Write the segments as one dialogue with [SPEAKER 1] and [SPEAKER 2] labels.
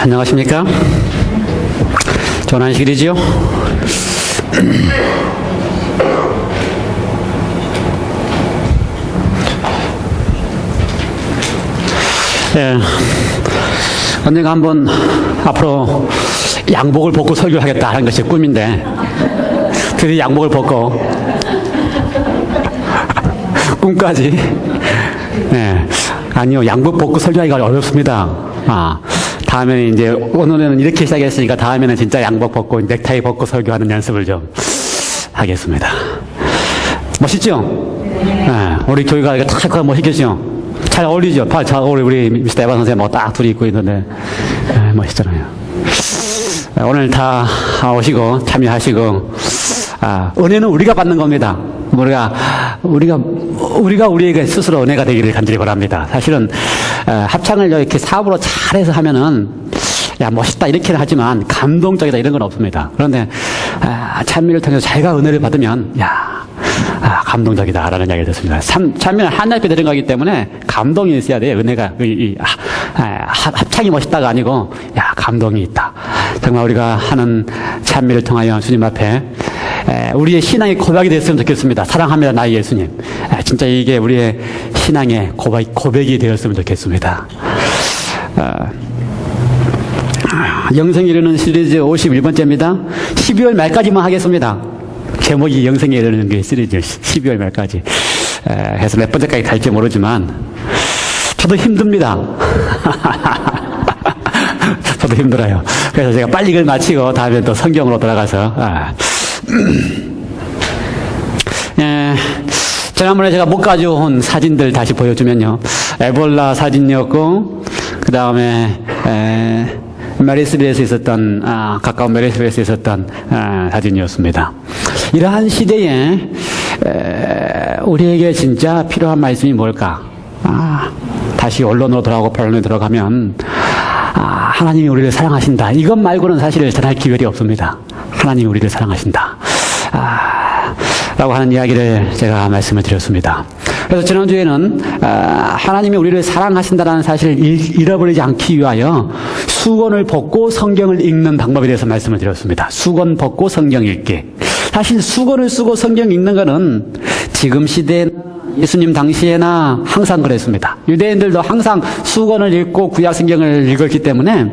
[SPEAKER 1] 안녕하십니까? 좋은 안식일이지요? 예, 언젠가 한번 앞으로 양복을 벗고 설교하겠다 하는 것이 꿈인데 드디어 양복을 벗고 꿈까지. 예, 아니요, 양복 벗고 설교하기가 어렵습니다. 다음에는 이제 오늘은 이렇게 시작했으니까 다음에는 진짜 양복 벗고 넥타이 벗고 설교하는 연습을 좀 하겠습니다. 멋있죠? 예, 우리 교회가 딱 멋있겠죠? 잘 어울리죠? 잘 우리 미스터 에반 선생님 딱 둘이 입고 있는데 멋있잖아요. 오늘 다 오시고 참여하시고 은혜는 우리가 받는 겁니다. 우리가 우리에게 스스로 은혜가 되기를 간절히 바랍니다. 사실은 합창을 이렇게 사업으로 잘해서 하면은 야 멋있다 이렇게는 하지만 감동적이다 이런 건 없습니다. 그런데 찬미를 통해서 자기가 은혜를 받으면 감동적이다라는 이야기를 듣습니다. 찬미는 하나님께 드린 거기 때문에 감동이 있어야 돼요. 은혜가 합창이 멋있다가 아니고 감동이 있다. 정말 우리가 하는 찬미를 통하여 주님 앞에 우리의 신앙의 고백이 됐으면 좋겠습니다. 사랑합니다 나의 예수님. 진짜 이게 우리의 신앙의 고백이 되었으면 좋겠습니다. 영생에 이르는 시리즈 51번째입니다. 12월 말까지만 하겠습니다. 제목이 영생에 이르는 게 시리즈 12월 말까지 해서 몇 번째까지 갈지 모르지만 저도 힘듭니다. 저도 힘들어요. 그래서 제가 빨리 이걸 마치고 다음에 또 성경으로 돌아가서 지난번에 제가 못 가져온 사진들 다시 보여주면요, 에볼라 사진이었고 그 다음에 메리스빌에서 있었던 가까운 메리스빌에서 있었던 사진이었습니다. 이러한 시대에 우리에게 진짜 필요한 말씀이 뭘까? 다시 언론으로 돌아가고 본론에 들어가면 하나님이 우리를 사랑하신다. 이것 말고는 사실 전할 기회가 없습니다. 하나님이 우리를 사랑하신다. 라고 하는 이야기를 제가 말씀을 드렸습니다. 그래서 지난주에는 하나님이 우리를 사랑하신다는 사실을 잃어버리지 않기 위하여 수건을 벗고 성경을 읽는 방법에 대해서 말씀을 드렸습니다. 수건 벗고 성경 읽기. 사실 수건을 쓰고 성경 읽는 것은 지금 시대에 예수님 당시에나 항상 그랬습니다. 유대인들도 항상 수건을 읽고 구약 성경을 읽었기 때문에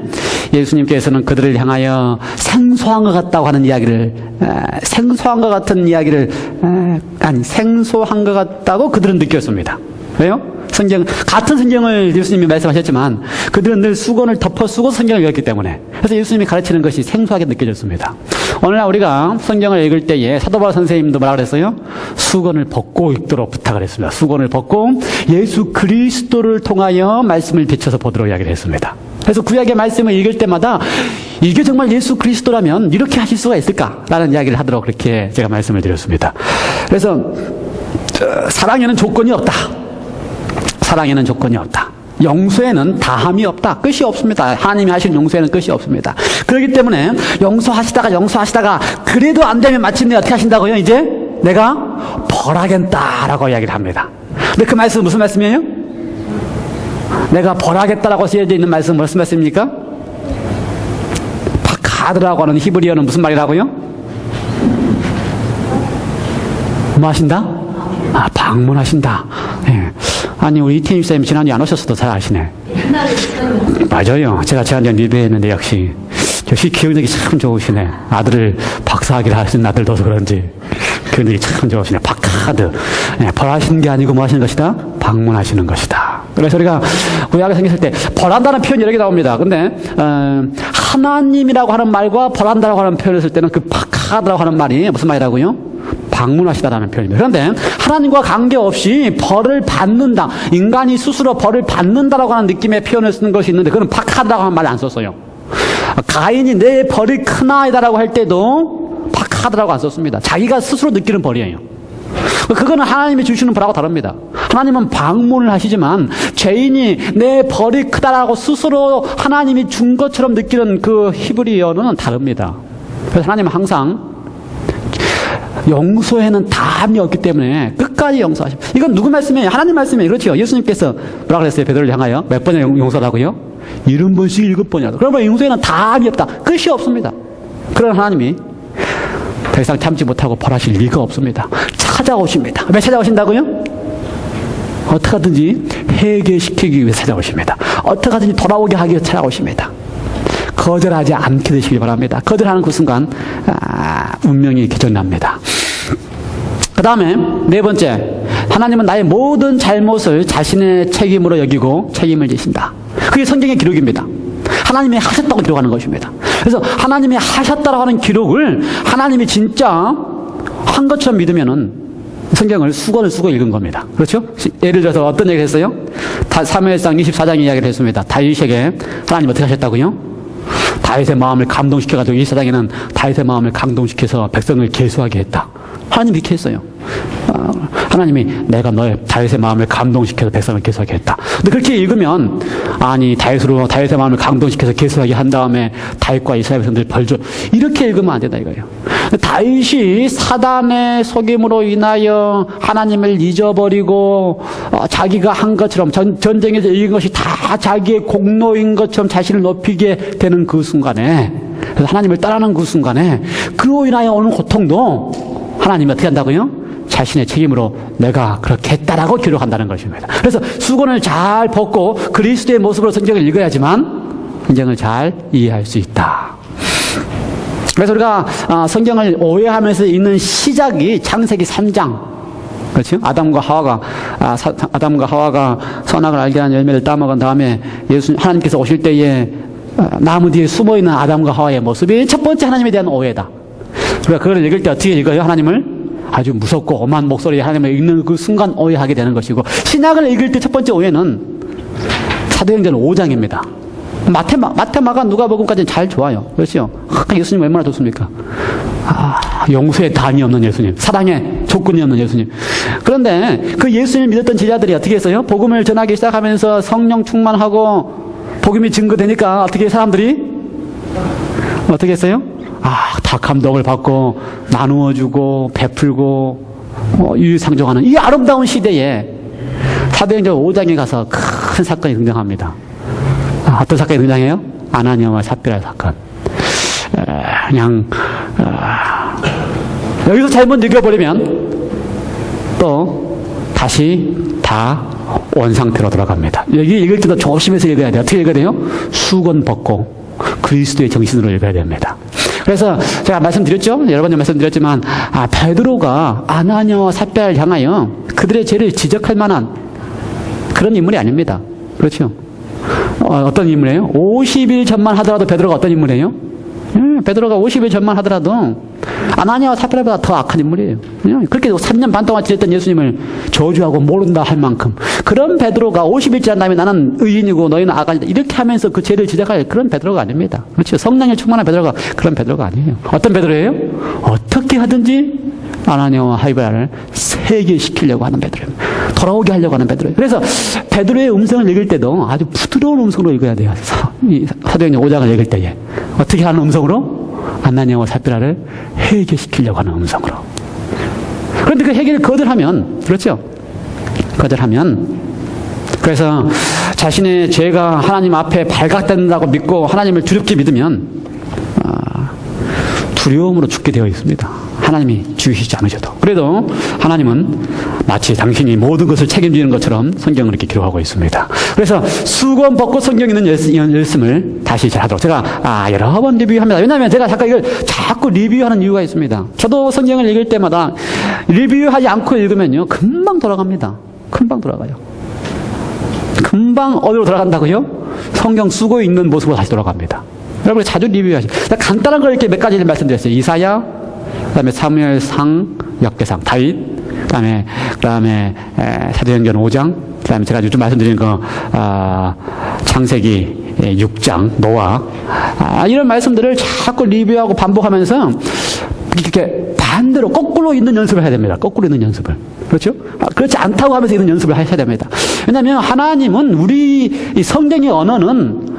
[SPEAKER 1] 예수님께서는 그들을 향하여 생소한 것 같다고 하는 이야기를, 생소한 것 같은 이야기를, 생소한 것 같다고 그들은 느꼈습니다. 왜요? 같은 성경을 예수님이 말씀하셨지만 그들은 늘 수건을 덮어 쓰고 성경을 읽었기 때문에, 그래서 예수님이 가르치는 것이 생소하게 느껴졌습니다. 오늘날 우리가 성경을 읽을 때에 사도 바울 선생님도 뭐라 그랬어요? 수건을 벗고 읽도록 부탁을 했습니다. 수건을 벗고 예수 그리스도를 통하여 말씀을 비춰서 보도록 이야기를 했습니다. 그래서 구약의 말씀을 읽을 때마다 이게 정말 예수 그리스도라면 이렇게 하실 수가 있을까라는 이야기를 하도록 그렇게 제가 말씀을 드렸습니다. 그래서 사랑에는 조건이 없다. 사랑에는 조건이 없다. 용서에는 다함이 없다. 끝이 없습니다. 하나님이 하시는 용서에는 끝이 없습니다. 그렇기 때문에 용서하시다가 그래도 안 되면 마침내 어떻게 하신다고요? 이제 내가 벌하겠다라고 이야기를 합니다. 근데 그 말씀은 무슨 말씀이에요? 내가 벌하겠다라고 쓰여져 있는 말씀은 무슨 말씀입니까? 파카드라고 하는 히브리어는 무슨 말이라고요? 뭐 하신다? 방문하신다. 네. 아니 우리 이태임 쌤 지난주에 안 오셨어도 잘 아시네. 맞아요. 제가 지난주에 리뷰했는데 역시 기억력이 참 좋으시네. 아들을 박사학위를 하신 아들도서 그런지 기억력이 참 좋으시네. 파카드. 네, 벌하시는 게 아니고 뭐 하시는 것이다? 방문하시는 것이다. 그래서 우리가 구약에 생겼을 때 벌한다는 표현이 여러 개 나옵니다. 근데 하나님이라고 하는 말과 벌한다라고 하는 표현을 쓸 때는 그 파카드라고 하는 말이 무슨 말이라고요? 방문하시다라는 표현입니다. 그런데 하나님과 관계없이 벌을 받는다, 인간이 스스로 벌을 받는다라고 하는 느낌의 표현을 쓰는 것이 있는데 그건 파카드라고 하는 말을 안 썼어요. 가인이 내 벌이 크나이다라고 할 때도 파카드라고 안 썼습니다. 자기가 스스로 느끼는 벌이에요. 그거는 하나님이 주시는 벌하고 다릅니다. 하나님은 방문을 하시지만 죄인이 내 벌이 크다라고 스스로 하나님이 준 것처럼 느끼는 그 히브리어는 다릅니다. 그래서 하나님은 항상 용서에는 담이 없기 때문에 끝까지 용서하십니다. 이건 누구 말씀이에요? 하나님 말씀이에요. 그렇죠? 예수님께서 뭐라 그랬어요? 베드로를 향하여 몇 번의 용서라고요? 70번씩 7번이라도. 그러면 용서에는 담이 없다. 끝이 없습니다. 그런 하나님이 더 이상 참지 못하고 벌하실 리가 없습니다. 찾아오십니다. 왜 찾아오신다고요? 어떻게 하든지 회개시키기 위해 찾아오십니다. 어떻게 하든지 돌아오게 하기 위해 찾아오십니다. 거절하지 않게 되시길 바랍니다. 거절하는 그 순간 운명이 개전납니다. 그 다음에 네 번째, 하나님은 나의 모든 잘못을 자신의 책임으로 여기고 책임을 지신다. 그게 성경의 기록입니다. 하나님이 하셨다고 기록하는 것입니다. 그래서 하나님이 하셨다고 하는 기록을 하나님이 진짜 한 것처럼 믿으면은 성경을 수건을 쓰고 읽은 겁니다. 그렇죠? 예를 들어서 어떤 얘기를 했어요? 사무엘상 24장 이야기를 했습니다. 다윗에게 하나님 어떻게 하셨다고요? 다윗의 마음을 감동시켜가지고 24장에는 다윗의 마음을 감동시켜서 백성을 계수하게 했다. 하나님이 이렇게 했어요. 하나님이 내가 너의 다윗의 마음을 감동시켜서 백성을 계수하게 했다. 근데 그렇게 읽으면 아니 다윗의 마음을 감동시켜서 계수하게 한 다음에 다윗과 이스라엘 백성들 벌줘 이렇게 읽으면 안 된다 이거예요. 다윗이 사단의 속임으로 인하여 하나님을 잊어버리고 자기가 한 것처럼 전쟁에서 이긴 것이 다 자기의 공로인 것처럼 자신을 높이게 되는 그 순간에, 그래서 하나님을 따라하는 그 순간에 그로 인하여 오는 고통도 하나님이 어떻게 한다고요? 자신의 책임으로 내가 그렇게 했다라고 기록한다는 것입니다. 그래서 수건을 잘 벗고 그리스도의 모습으로 성경을 읽어야지만 성경을 잘 이해할 수 있다. 그래서 우리가 성경을 오해하면서 읽는 시작이 창세기 3장. 그렇죠? 아담과 하와가 선악을 알게 한 열매를 따먹은 다음에 하나님께서 오실 때에 나무 뒤에 숨어있는 아담과 하와의 모습이 첫 번째 하나님에 대한 오해다. 우리가 그걸 읽을 때 어떻게 읽어요? 하나님을 아주 무섭고 엄한 목소리에 하나님을 읽는 그 순간 오해하게 되는 것이고, 신약을 읽을 때 첫 번째 오해는 사도행전 5장입니다. 마태마가 누가복음까지는 잘 좋아요. 그렇죠? 예수님 얼마나 좋습니까? 용서에 담이 없는 예수님, 사랑에 조건이 없는 예수님. 그런데 그 예수님을 믿었던 제자들이 어떻게 했어요? 복음을 전하기 시작하면서 성령 충만하고 복음이 증거되니까 어떻게 사람들이 어떻게 했어요? 다 감동을 받고 나누어주고 베풀고 유유상종하는 이 아름다운 시대에 사도행전 5장에 가서 큰 사건이 등장합니다. 어떤 사건이 등장해요? 아나니아와 삽비라 사건. 여기서 잘못 읽어버리면 또 다시 다 원상태로 돌아갑니다. 여기 읽을 때도 조심해서 읽어야 돼요. 어떻게 읽어야 돼요? 수건 벗고 그리스도의 정신으로 읽어야 됩니다. 그래서 제가 말씀드렸죠? 여러 번 말씀드렸지만 베드로가 아나니아와 삽비라를 향하여 그들의 죄를 지적할 만한 그런 인물이 아닙니다. 그렇죠? 어떤 인물이에요? 50일 전만 하더라도 베드로가 어떤 인물이에요? 베드로가 50일 전만 하더라도 아나니아와 삽비라보다 더 악한 인물이에요. 그렇게 3년 반 동안 지냈던 예수님을 저주하고 모른다 할 만큼, 그런 베드로가 50일 지난 다음에 나는 의인이고 너희는 악한이다 이렇게 하면서 그 죄를 지적할 그런 베드로가 아닙니다. 그렇죠? 성령에 충만한 베드로가 그런 베드로가 아니에요. 어떤 베드로예요? 어떻게 하든지 아나니아와 삽비라를 회개시키려고 하는 베드로입니다. 돌아오게 하려고 하는 베드로예요. 그래서 베드로의 음성을 읽을 때도 아주 부드러운 음성으로 읽어야 돼요. 사도행전 5장을 읽을 때에 어떻게 하는 음성으로? 아나니아와 삽비라를 회개시키려고 하는 음성으로. 그런데 그 회개를 거절하면, 그렇죠? 거절하면, 그래서 자신의 죄가 하나님 앞에 발각된다고 믿고 하나님을 두렵게 믿으면 두려움으로 죽게 되어 있습니다. 하나님이 죽이시지 않으셔도. 그래도 하나님은 마치 당신이 모든 것을 책임지는 것처럼 성경을 이렇게 기록하고 있습니다. 그래서 수건 벗고 성경 있는 말씀을 다시 잘 하도록 제가 여러 번 리뷰합니다. 왜냐하면 제가 잠깐 이걸 자꾸 리뷰하는 이유가 있습니다. 저도 성경을 읽을 때마다 리뷰하지 않고 읽으면요 금방 돌아갑니다. 금방 돌아가요. 금방 어디로 돌아간다고요? 성경 쓰고 있는 모습으로 다시 돌아갑니다. 여러분 자주 리뷰하시죠. 간단한 걸 이렇게 몇 가지를 말씀드렸어요. 이사야, 그다음에 사무엘상, 역대상, 다윗, 그다음에 사도행전 5장, 그다음에 제가 요즘 말씀드린 거 창세기 6장 노아, 이런 말씀들을 자꾸 리뷰하고 반복하면서 이렇게 반대로 거꾸로 읽는 연습을 해야 됩니다. 거꾸로 읽는 연습을. 그렇죠? 그렇지 않다고 하면서 읽는 연습을 하셔야 됩니다. 왜냐하면 하나님은 우리 이 성경의 언어는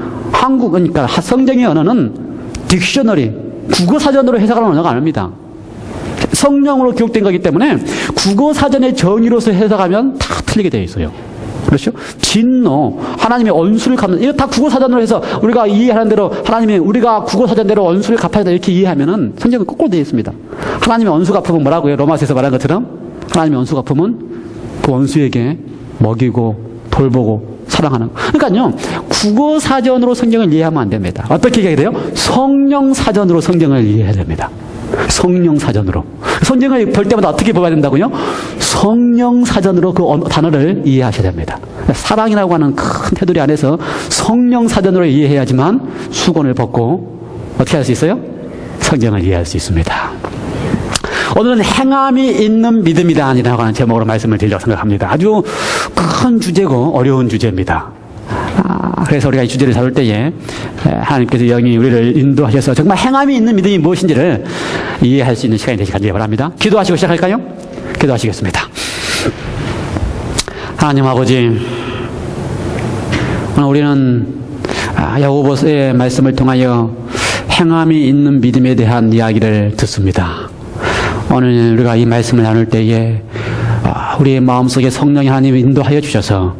[SPEAKER 1] 그러니까 성경의 언어는 딕셔너리, 국어사전으로 해석하는 언어가 아닙니다. 성령으로 기록된 거기 때문에 국어사전의 정의로서 해석하면 다 틀리게 되어 있어요. 그렇죠? 진노, 하나님의 원수를 갚는, 이거 다 국어사전으로 해서 우리가 이해하는 대로 하나님이 우리가 국어사전대로 원수를 갚아야 된다 이렇게 이해하면은 성경은 거꾸로 되어 있습니다. 하나님의 원수 갚음은 뭐라고요? 로마서에서 말한 것처럼 하나님의 원수 갚음은 그 원수에게 먹이고 돌보고 사랑하는 거. 그러니까요, 국어사전으로 성경을 이해하면 안 됩니다. 어떻게 이해해야 돼요? 성령사전으로 성경을 이해해야 됩니다. 성령사전으로. 성경을 볼 때마다 어떻게 보아야 된다고요? 성령사전으로 그 단어를 이해하셔야 됩니다. 사랑이라고 하는 큰 테두리 안에서 성령사전으로 이해해야지만 수건을 벗고 어떻게 할 수 있어요? 성경을 이해할 수 있습니다. 오늘은 행함이 있는 믿음이다라고 하는 제목으로 말씀을 드리려고 생각합니다. 아주 큰 주제고 어려운 주제입니다. 그래서 우리가 이 주제를 다룰 때에 하나님께서 영이 우리를 인도하셔서 정말 행함이 있는 믿음이 무엇인지를 이해할 수 있는 시간이 되시길 간절히 바랍니다. 기도하시고 시작할까요? 기도하시겠습니다. 하나님 아버지, 오늘 우리는 야고보서의 말씀을 통하여 행함이 있는 믿음에 대한 이야기를 듣습니다. 오늘 우리가 이 말씀을 나눌 때에 우리의 마음속에 성령이 하나님을 인도하여 주셔서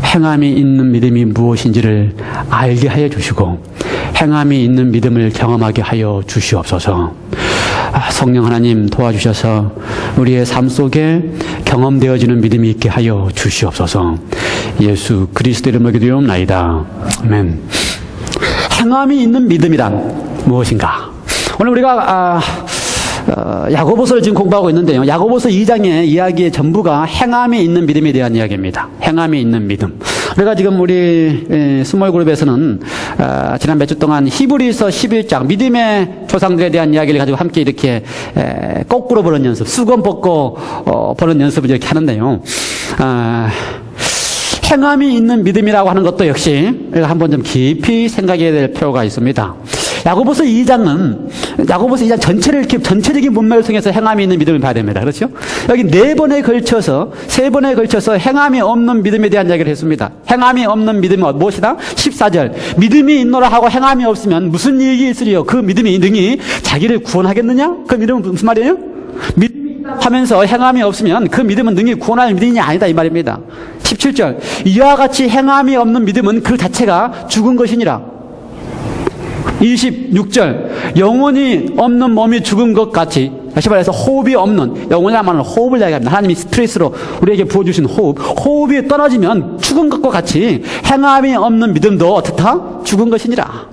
[SPEAKER 1] 행함이 있는 믿음이 무엇인지를 알게 하여 주시고 행함이 있는 믿음을 경험하게 하여 주시옵소서. 성령 하나님 도와주셔서 우리의 삶 속에 경험되어지는 믿음이 있게 하여 주시옵소서. 예수 그리스도 이름으로 기도하옵나이다. 아멘. 행함이 있는 믿음이란 무엇인가? 오늘 우리가 야고보서를 지금 공부하고 있는데요. 야고보서 2장의 이야기의 전부가 행함이 있는 믿음에 대한 이야기입니다. 행함이 있는 믿음. 우리가 지금 우리 스몰 그룹에서는 지난 몇 주 동안 히브리서 11장 믿음의 조상들에 대한 이야기를 가지고 함께 이렇게 거꾸로 보는 연습, 수건 벗고 보는 연습을 이렇게 하는데요. 행함이 있는 믿음이라고 하는 것도 역시 우리가 한번 좀 깊이 생각해야 될 필요가 있습니다. 야고보서 2장 전체를 이렇게 전체적인 문맥을 통해서 행함이 있는 믿음을 봐야 됩니다. 그렇죠? 여기 3번에 걸쳐서 행함이 없는 믿음에 대한 이야기를 했습니다. 행함이 없는 믿음은 무엇이다? 14절. 믿음이 있노라 하고 행함이 없으면 무슨 이익이 있으리요? 그 믿음이 능히 자기를 구원하겠느냐? 그 믿음은 무슨 말이에요? 믿음이 있다 하면서 행함이 없으면 그 믿음은 능히 구원할 믿음이 아니다 이 말입니다. 17절. 이와 같이 행함이 없는 믿음은 그 자체가 죽은 것이니라. 26절. 영혼이 없는 몸이 죽은 것 같이, 다시 말해서 호흡이 없는, 영혼이라는 말은 호흡을 이야기합니다. 하나님이 스트레스로 우리에게 부어주신 호흡이 떨어지면 죽은 것과 같이 행함이 없는 믿음도 어떻다? 죽은 것이니라.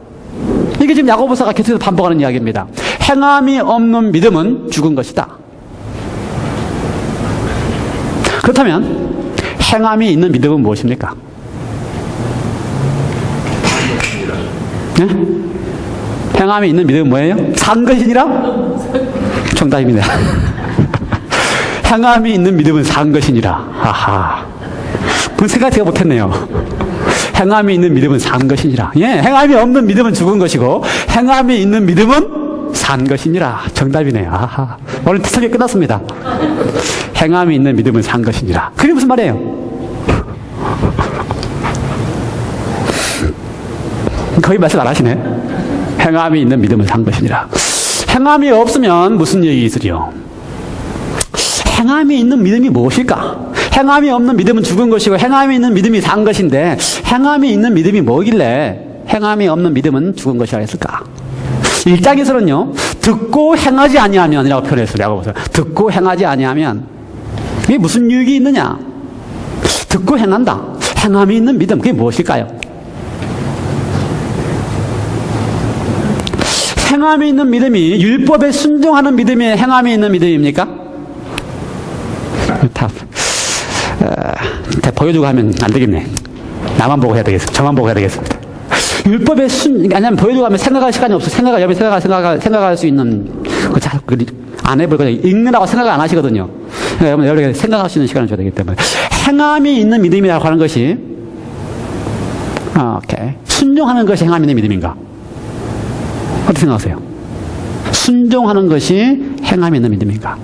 [SPEAKER 1] 이게 지금 야고보서가 계속해서 반복하는 이야기입니다. 행함이 없는 믿음은 죽은 것이다. 그렇다면 행함이 있는 믿음은 무엇입니까? 네? 행함이 있는 믿음은 뭐예요? 산 것이니라? 정답입니다. 행함이 있는 믿음은 산 것이니라. 아하. 그건 생각 제가 못했네요. 행함이 있는 믿음은 산 것이니라. 예, 행함이 없는 믿음은 죽은 것이고, 행함이 있는 믿음은 산 것이니라. 정답이네요. 아하. 오늘 설교 끝났습니다. 행함이 있는 믿음은 산 것이니라. 그게 무슨 말이에요? 거의 말씀 안 하시네. 행함이 있는 믿음은 산 것이니라. 행함이 없으면 무슨 얘기 있으리요? 행함이 있는 믿음이 무엇일까? 행함이 없는 믿음은 죽은 것이고 행함이 있는 믿음이 산 것인데 행함이 있는 믿음이 뭐길래 행함이 없는 믿음은 죽은 것이라 했을까? 1장에서는요. 듣고 행하지 아니하면이라고 표현했어요. 야고보서. 듣고 행하지 아니하면 이게 무슨 유익이 있느냐? 듣고 행한다. 행함이 있는 믿음 그게 무엇일까요? 행함이 있는 믿음이 율법에 순종하는 믿음이 행함이 있는 믿음입니까? 다 보여주고 하면 안 되겠네. 나만 보고 해야 되겠습니다. 저만 보고 해야 되겠습니다. 율법에 왜냐면 보여주고 하면 생각할 시간이 없어. 생각할 수 있는 안 해볼 거예요. 읽느라고 생각을 안 하시거든요. 그러니까 여러분 생각할 수 있는 시간을 줘야 되기 때문에 행함이 있는 믿음이라고 하는 것이 순종하는 것이 행함이 있는 믿음인가? 어떻게 생각하세요? 순종하는 것이 행함이 있는 믿음인가?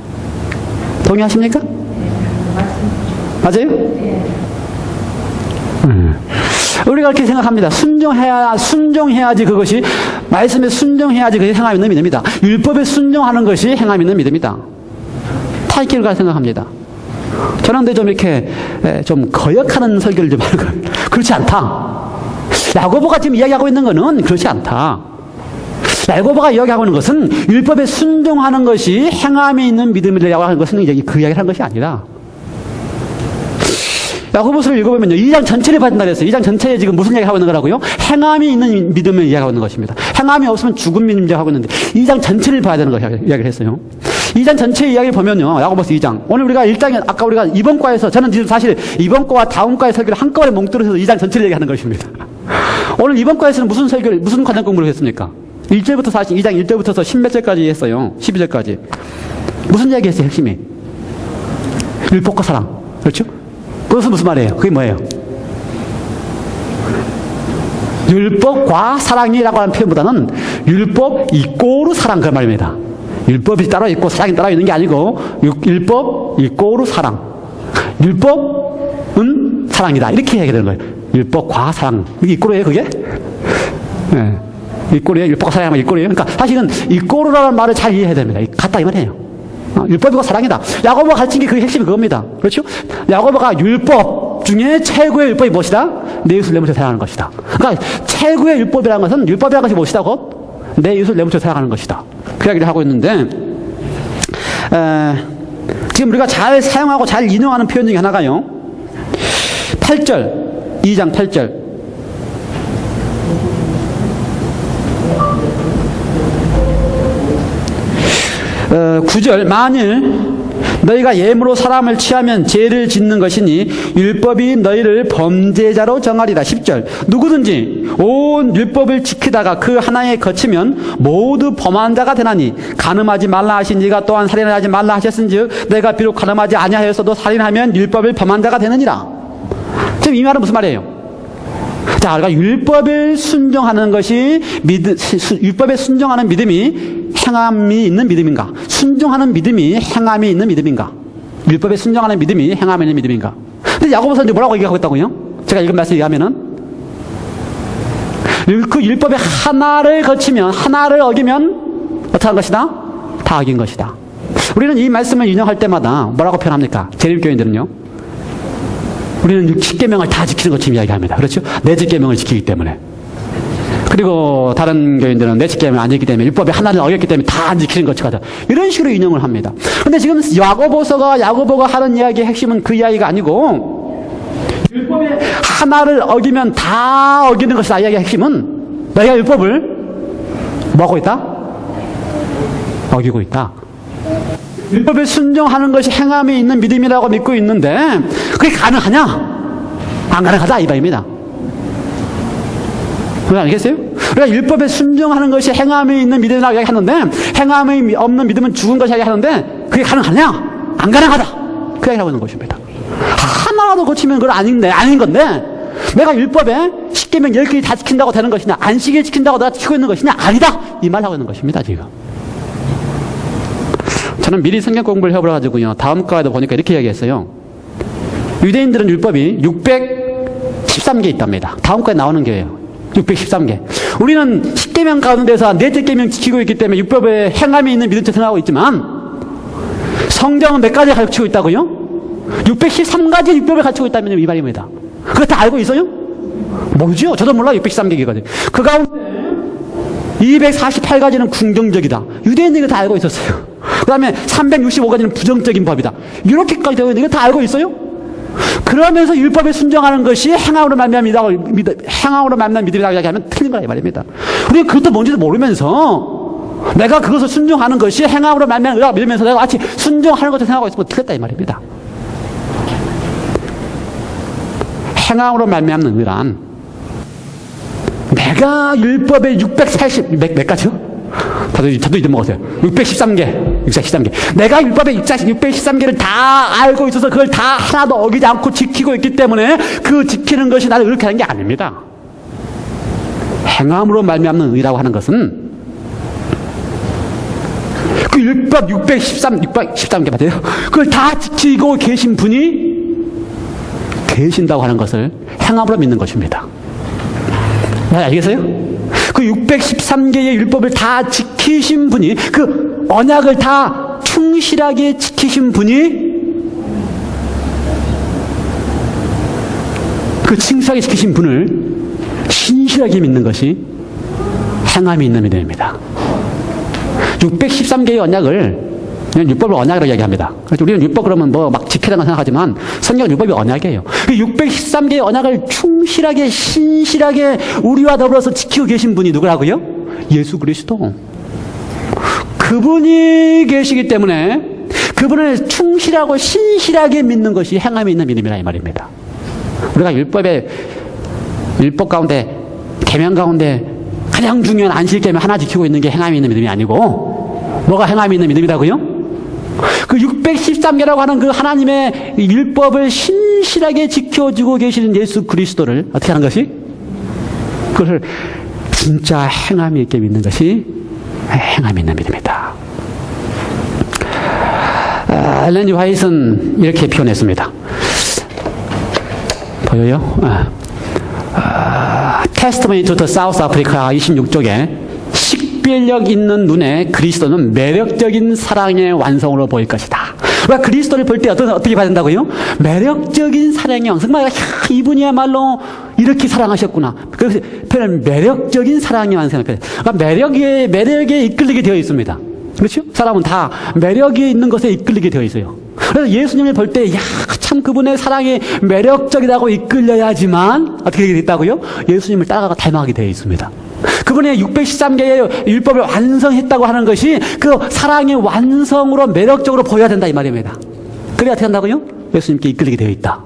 [SPEAKER 1] 동의하십니까? 맞아요? 우리가 그렇게 생각합니다. 순종해야지 그것이, 말씀에 순종해야지 그것이 행함 있는 믿음이다. 율법에 순종하는 것이 행함 있는 믿음이다. 탈길가 생각합니다. 저는 근데 좀 이렇게 좀 거역하는 설교를 좀 하는 거예요. 그렇지 않다. 야고보가 지금 이야기하고 있는 것은 그렇지 않다. 야고보가 이야기하고 있는 것은 율법에 순종하는 것이 행함이 있는 믿음이라고 하는 것은 그 이야기를 한 것이 아니라, 야고보서를 읽어보면요, 2장 전체를 받는다 그랬어요. 2장 전체에 지금 무슨 이야기 하고 있는 거라고요? 행함이 있는 믿음을 이야기하고 있는 것입니다. 행함이 없으면 죽은 믿음 이야기하고 있는데 2장 전체를 봐야 되는 거 이야기를 했어요. 2장 전체 이야기를 보면요, 야고보서 2장. 오늘 우리가 1장에, 아까 우리가 이번 과에서, 저는 지금 사실 이번 과와 다음 과의 설교를 한꺼번에 뭉뚱그려서 2장 전체를 얘기하는 것입니다. 오늘 이번 과에서는 무슨 관련 공부를 했습니까? 1절부터 사실 2장 1절부터 10몇 절까지 했어요. 12절까지. 무슨 이야기 했어요, 핵심이? 율법과 사랑. 그렇죠? 그것은 무슨 말이에요? 그게 뭐예요? 율법과 사랑이라고 하는 표현보다는 율법 이꼬르 사랑, 그 말입니다. 율법이 따로 있고 사랑이 따로 있는 게 아니고 율법 이꼬르 사랑. 율법은 사랑이다. 이렇게 얘기하는 거예요. 율법과 사랑. 이게 이꼬르예요, 그게? 네. 이꼬르예요. 율법과 사랑이 이꼬르예요. 그러니까 사실은 이꼬르라는 말을 잘 이해해야 됩니다. 같다 이 말이에요. 율법이고 사랑이다. 야고보가 가르친 게 그 핵심이 그겁니다. 그렇죠? 야고보가 율법 중에 최고의 율법이 무엇이다? 내 이웃을 내 몸처럼 사랑하는 것이다. 그러니까 최고의 율법이라는 것은, 율법이라는 것이 무엇이다? 곧 내 이웃을 내 몸처럼 사랑하는 것이다. 그 이야기를 하고 있는데, 지금 우리가 잘 사용하고 잘 인용하는 표현 중에 하나가요, 8절, 2장 8절. 9절, 만일 너희가 예물로 사람을 취하면 죄를 짓는 것이니 율법이 너희를 범죄자로 정하리라. 10절, 누구든지 온 율법을 지키다가 그 하나에 거치면 모두 범한 자가 되나니 간음하지 말라 하신 이가 또한 살인하지 말라 하셨은즉 내가 비록 간음하지 아니하였어도 살인하면 율법을 범한 자가 되느니라. 지금 이 말은 무슨 말이에요? 자, 그러니까 율법을 순종하는 것이 율법에 순종하는 믿음이 행함이 있는 믿음인가? 순종하는 믿음이 행함이 있는 믿음인가? 율법에 순종하는 믿음이 행함이 있는 믿음인가? 근데 야고보서 이제 뭐라고 얘기하고 있다고요? 제가 읽은 말씀 얘기하면은, 그 율법의 하나를 거치면, 하나를 어기면 어떻게 한 것이다? 다 어긴 것이다. 우리는 이 말씀을 인용할 때마다 뭐라고 표현합니까? 재림교인들은요, 우리는 10계명을 다 지키는 것처럼 이야기합니다. 그렇죠? 내 10계명을 지키기 때문에. 그리고 다른 교인들은 내 10계명을 안 지키기 때문에, 율법의 하나를 어겼기 때문에 다 안 지키는 것처럼 하다. 이런 식으로 인용을 합니다. 근데 지금 야고보가 하는 이야기의 핵심은 그 이야기가 아니고, 율법의 하나를 어기면 다 어기는 것이다. 이 이야기의 핵심은 너희가 율법을 뭐하고 있다? 어기고 있다. 율법에 순종하는 것이 행함이 있는 믿음이라고 믿고 있는데 그게 가능하냐? 안 가능하다 이 말입니다. 그거 아니겠어요? 우리가 율법에 순종하는 것이 행함이 있는 믿음이라고 이야기하는데 행함이 없는 믿음은 죽은 것이라고 이야기하는데 그게 가능하냐? 안 가능하다. 그 이야기를 하고 있는 것입니다. 하나라도 고치면 그건 아닌 건데 내가 율법에 10계명 10개 다 지킨다고 되는 것이냐, 안식일 지킨다고 내가 지키고 있는 것이냐, 아니다 이 말을 하고 있는 것입니다. 지금 저는 미리 성경 공부를 해버려가지고요, 다음 과에도 보니까 이렇게 이야기했어요. 유대인들은 율법이 613개 있답니다. 다음 과에 나오는 게예요. 613개. 우리는 10계명 가운데서 4계명 지키고 있기 때문에 율법에 행함이 있는 믿음처럼 생각하고 있지만 성경은 몇 가지 가르치고 있다고요? 613가지 율법을 가르치고 있다면 이 말입니다. 그거 다 알고 있어요? 모르죠? 저도 몰라요. 613개거든요. 그 가운데 248가지는 긍정적이다. 유대인들이 다 알고 있었어요. 그 다음에 365가지는 부정적인 법이다. 이렇게까지 되어 있는 거 다 알고 있어요? 그러면서 율법에 순종하는 것이 행함으로 말미암은 믿음이라고 이야기하면 틀린 거라 이 말입니다. 우리가 그것도 뭔지도 모르면서 내가 그것을 순종하는 것이 행함으로 말미암은 의라고 믿으면서 내가 마치 순종하는 것을 생각하고 있으면 틀렸다 이 말입니다. 행함으로 말미암는 의란, 내가 율법의 680몇 가지요? 저도 잊어먹었어요. 613개. 내가 율법의 613개를 다 알고 있어서 그걸 다 하나도 어기지 않고 지키고 있기 때문에 그 지키는 것이 나를 이렇게 하는 게 아닙니다. 행함으로 말미암는 의라고 하는 것은 그 율법 613개 맞아요? 그걸 다 지키고 계신 분이 계신다고 하는 것을 행함으로 믿는 것입니다. 알겠어요? 그 613개의 율법을 다 지키신 분이, 그 언약을 다 신실하게 지키신 분이 그 신실하게 지키신 분을 신실하게 믿는 것이 행함이 있는 믿음입니다. 613개의 언약을 율법을 언약이라고 얘기합니다. 우리는 율법 그러면 뭐 막 지켜야 된다고 생각하지만 성경 율법이 언약이에요. 613개의 언약을 충실하게 신실하게 우리와 더불어서 지키고 계신 분이 누구라고요? 예수 그리스도. 그분이 계시기 때문에 그분을 충실하고 신실하게 믿는 것이 행함이 있는 믿음이라 이 말입니다. 우리가 율법 가운데 계명 가운데 가장 중요한 안식 계명 하나 지키고 있는 게 행함이 있는 믿음이 아니고 뭐가 행함이 있는 믿음이라고요? 그 613개라고 하는 그 하나님의 율법을 신실하게 지켜주고 계시는 예수 그리스도를 어떻게 하는 것이? 그것을 진짜 행함이 있게 믿는 것이 행함이 있는 믿음이다. 엘렌 G. 화이트는 이렇게 표현했습니다. 보여요? 테스트머니 투 더 사우스 아프리카 26쪽에 식별력 있는 눈에 그리스도는 매력적인 사랑의 완성으로 보일 것이다. 그러니까 그리스도를 볼 때 어떻게 봐야 된다고요? 매력적인 사랑의 완성. 정말 이분이야말로 이렇게 사랑하셨구나. 그래서 표현은 매력적인 사랑의 완성을 표현. 그러니까 매력에 이끌리게 되어 있습니다. 그렇죠? 사람은 다 매력이 있는 것에 이끌리게 되어 있어요. 그래서 예수님을 볼 때, 참 그분의 사랑이 매력적이라고 이끌려야지만, 어떻게 되게 됐다고요? 예수님을 따라가고 닮아가게 되어 있습니다. 그분의 613개의 율법을 완성했다고 하는 것이 그 사랑의 완성으로 매력적으로 보여야 된다, 이 말입니다. 그래야 어떻게 한다고요? 예수님께 이끌리게 되어 있다.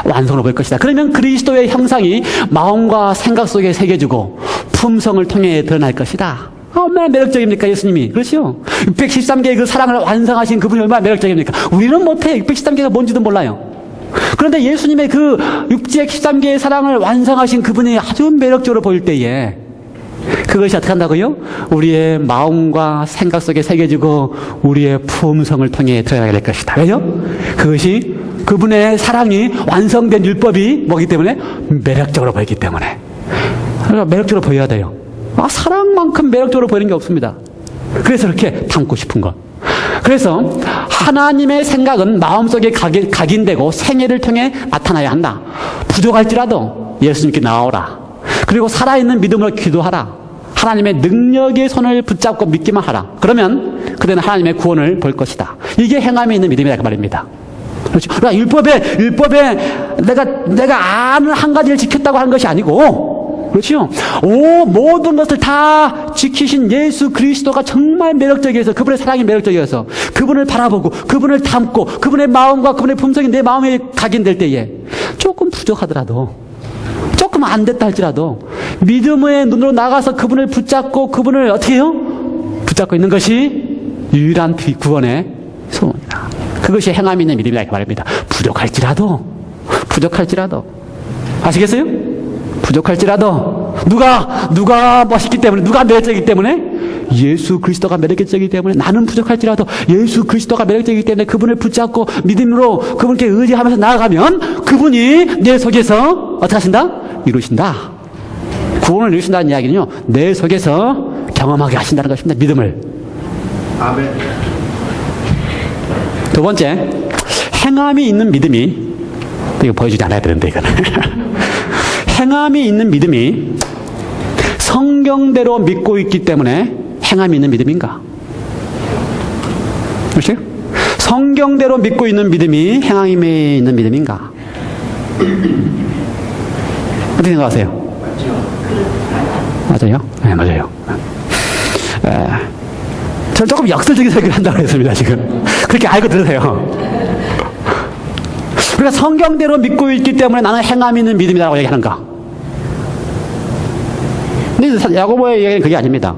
[SPEAKER 1] 완성으로 볼 것이다. 그러면 그리스도의 형상이 마음과 생각 속에 새겨지고 품성을 통해 드러날 것이다. 얼마나 매력적입니까, 예수님이? 그렇죠? 613개의 그 사랑을 완성하신 그분이 얼마나 매력적입니까? 우리는 못해. 613개가 뭔지도 몰라요. 그런데 예수님의 그 613개의 사랑을 완성하신 그분이 아주 매력적으로 보일 때에 그것이 어떻게 한다고요? 우리의 마음과 생각 속에 새겨지고 우리의 품성을 통해 드러나게 될 것이다. 왜요? 그것이 그분의 사랑이 완성된 율법이 뭐기 때문에? 매력적으로 보이기 때문에. 그러니까 매력적으로 보여야 돼요. 사랑만큼 매력적으로 보이는 게 없습니다. 그래서 이렇게 담고 싶은 것. 그래서 하나님의 생각은 마음속에 각인되고 생애를 통해 나타나야 한다. 부족할지라도 예수님께 나오라. 그리고 살아있는 믿음으로 기도하라. 하나님의 능력의 손을 붙잡고 믿기만 하라. 그러면 그대는 하나님의 구원을 볼 것이다. 이게 행함이 있는 믿음이다, 그 말입니다. 그렇죠? 그러니까 율법에 내가 아는 한 가지를 지켰다고 하는 것이 아니고, 그렇죠? 모든 것을 다 지키신 예수 그리스도가 정말 매력적이어서, 그분의 사랑이 매력적이어서, 그분을 바라보고, 그분을 담고, 그분의 마음과 그분의 품성이 내 마음에 각인될 때에, 조금 부족하더라도, 조금 안 됐다 할지라도, 믿음의 눈으로 나가서 그분을 붙잡고, 그분을 어떻게 해요? 붙잡고 있는 것이 유일한 구원의 소원이다. 그것이 행함이 있는 믿음이라 말입니다. 부족할지라도. 아시겠어요? 부족할지라도 누가 멋있기 때문에, 누가 매력적이기 때문에, 예수 그리스도가 매력적이기 때문에, 나는 부족할지라도 예수 그리스도가 매력적이기 때문에 그분을 붙잡고 믿음으로 그분께 의지하면서 나아가면 그분이 내 속에서 어떻게 하신다? 이루신다. 구원을 이루신다는 이야기는요, 내 속에서 경험하게 하신다는 것입니다. 믿음을.
[SPEAKER 2] 아멘.
[SPEAKER 1] 두 번째, 행함이 있는 믿음이, 이거 보여주지 않아야 되는데, 이거는. 행함이 있는 믿음이 성경대로 믿고 있기 때문에 행함이 있는 믿음인가? 그렇죠? 성경대로 믿고 있는 믿음이 행함이 있는 믿음인가? 어떻게 생각하세요? 맞아요? 네, 맞아요. 저는 조금 역설적인 설교를 한다고 했습니다, 지금. 그렇게 알고 들으세요. 우리가 성경대로 믿고 있기 때문에 나는 행함이 있는 믿음이라고 얘기하는가? 근데 야고보의 이야기는 그게 아닙니다.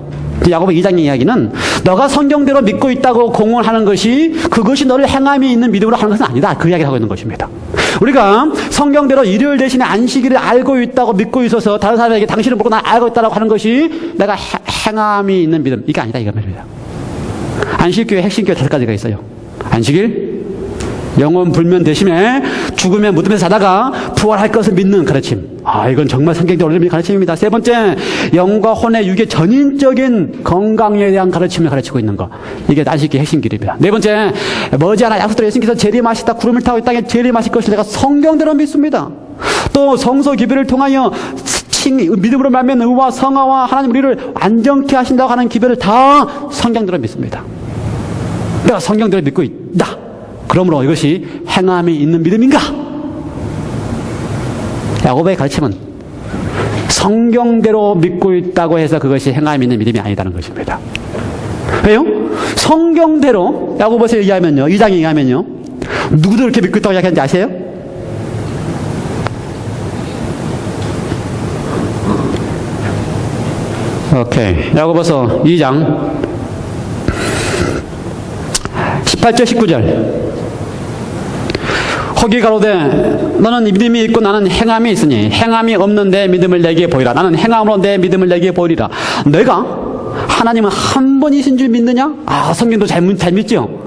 [SPEAKER 1] 야고보 2장의 이야기는 너가 성경대로 믿고 있다고 공언하는 것이 그것이 너를 행함이 있는 믿음으로 하는 것은 아니다. 그 이야기를 하고 있는 것입니다. 우리가 성경대로 일요일 대신에 안식일을 알고 있다고 믿고 있어서 다른 사람에게 당신을 보고 나 알고 있다고 하는 것이 내가 행함이 있는 믿음, 이게 아니다, 이거 말입니다. 안식교회, 핵심교회 5가지가 있어요. 안식일, 영원 불면 대심에 죽으면 무덤에서 자다가 부활할 것을 믿는 가르침. 이건 정말 성경적 어른의 가르침입니다. 세 번째, 영과 혼의 육의 전인적인 건강에 대한 가르침을 가르치고 있는 거. 이게 안식의 핵심 길입니다. 네 번째, 머지않아 약속대로 예수님께서 재림하시다 구름을 타고 이 땅에 재림하실 것을 내가 성경대로 믿습니다. 또 성서 기별을 통하여 믿음으로 말면 의와 성화와 하나님 우리를 안정케 하신다고 하는 기별을 다 성경대로 믿습니다. 내가 성경대로 믿고 있다. 그러므로 이것이 행함이 있는 믿음인가? 야고보의 가르침은 성경대로 믿고 있다고 해서 그것이 행함이 있는 믿음이 아니다는 것입니다. 왜요? 성경대로 야고보서에 의하면요, 2장에 의하면요, 누구도 이렇게 믿고 있다고 이야기하는지 아세요? 오케이. 야고보서 2장 18절 19절. 거기 가로되 너는 믿음이 있고 나는 행함이 있으니 행함이 없는 내 믿음을 내게 보이라. 나는 행함으로 내 믿음을 내게 보이리라. 내가 하나님은 한 분이신 줄 믿느냐? 성경도 잘 믿죠?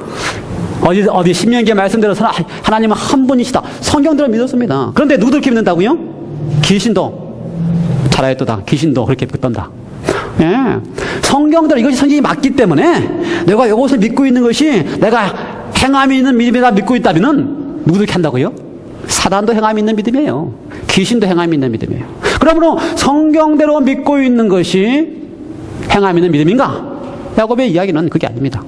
[SPEAKER 1] 어디 신명기의 말씀대로 하나님은 한 분이시다. 성경대로 믿었습니다. 그런데 누구들 이렇게 믿는다고요? 귀신도 잘하였도다. 귀신도 그렇게 믿던다. 예. 성경대로 이것이 성경이 맞기 때문에 내가 이것을 믿고 있는 것이 내가 행함이 있는 믿음이다 믿고 있다면은 누구들 이렇게 한다고요? 사단도 행함이 있는 믿음이에요. 귀신도 행함이 있는 믿음이에요. 그러므로 성경대로 믿고 있는 것이 행함이 있는 믿음인가? 야고보의 이야기는 그게 아닙니다.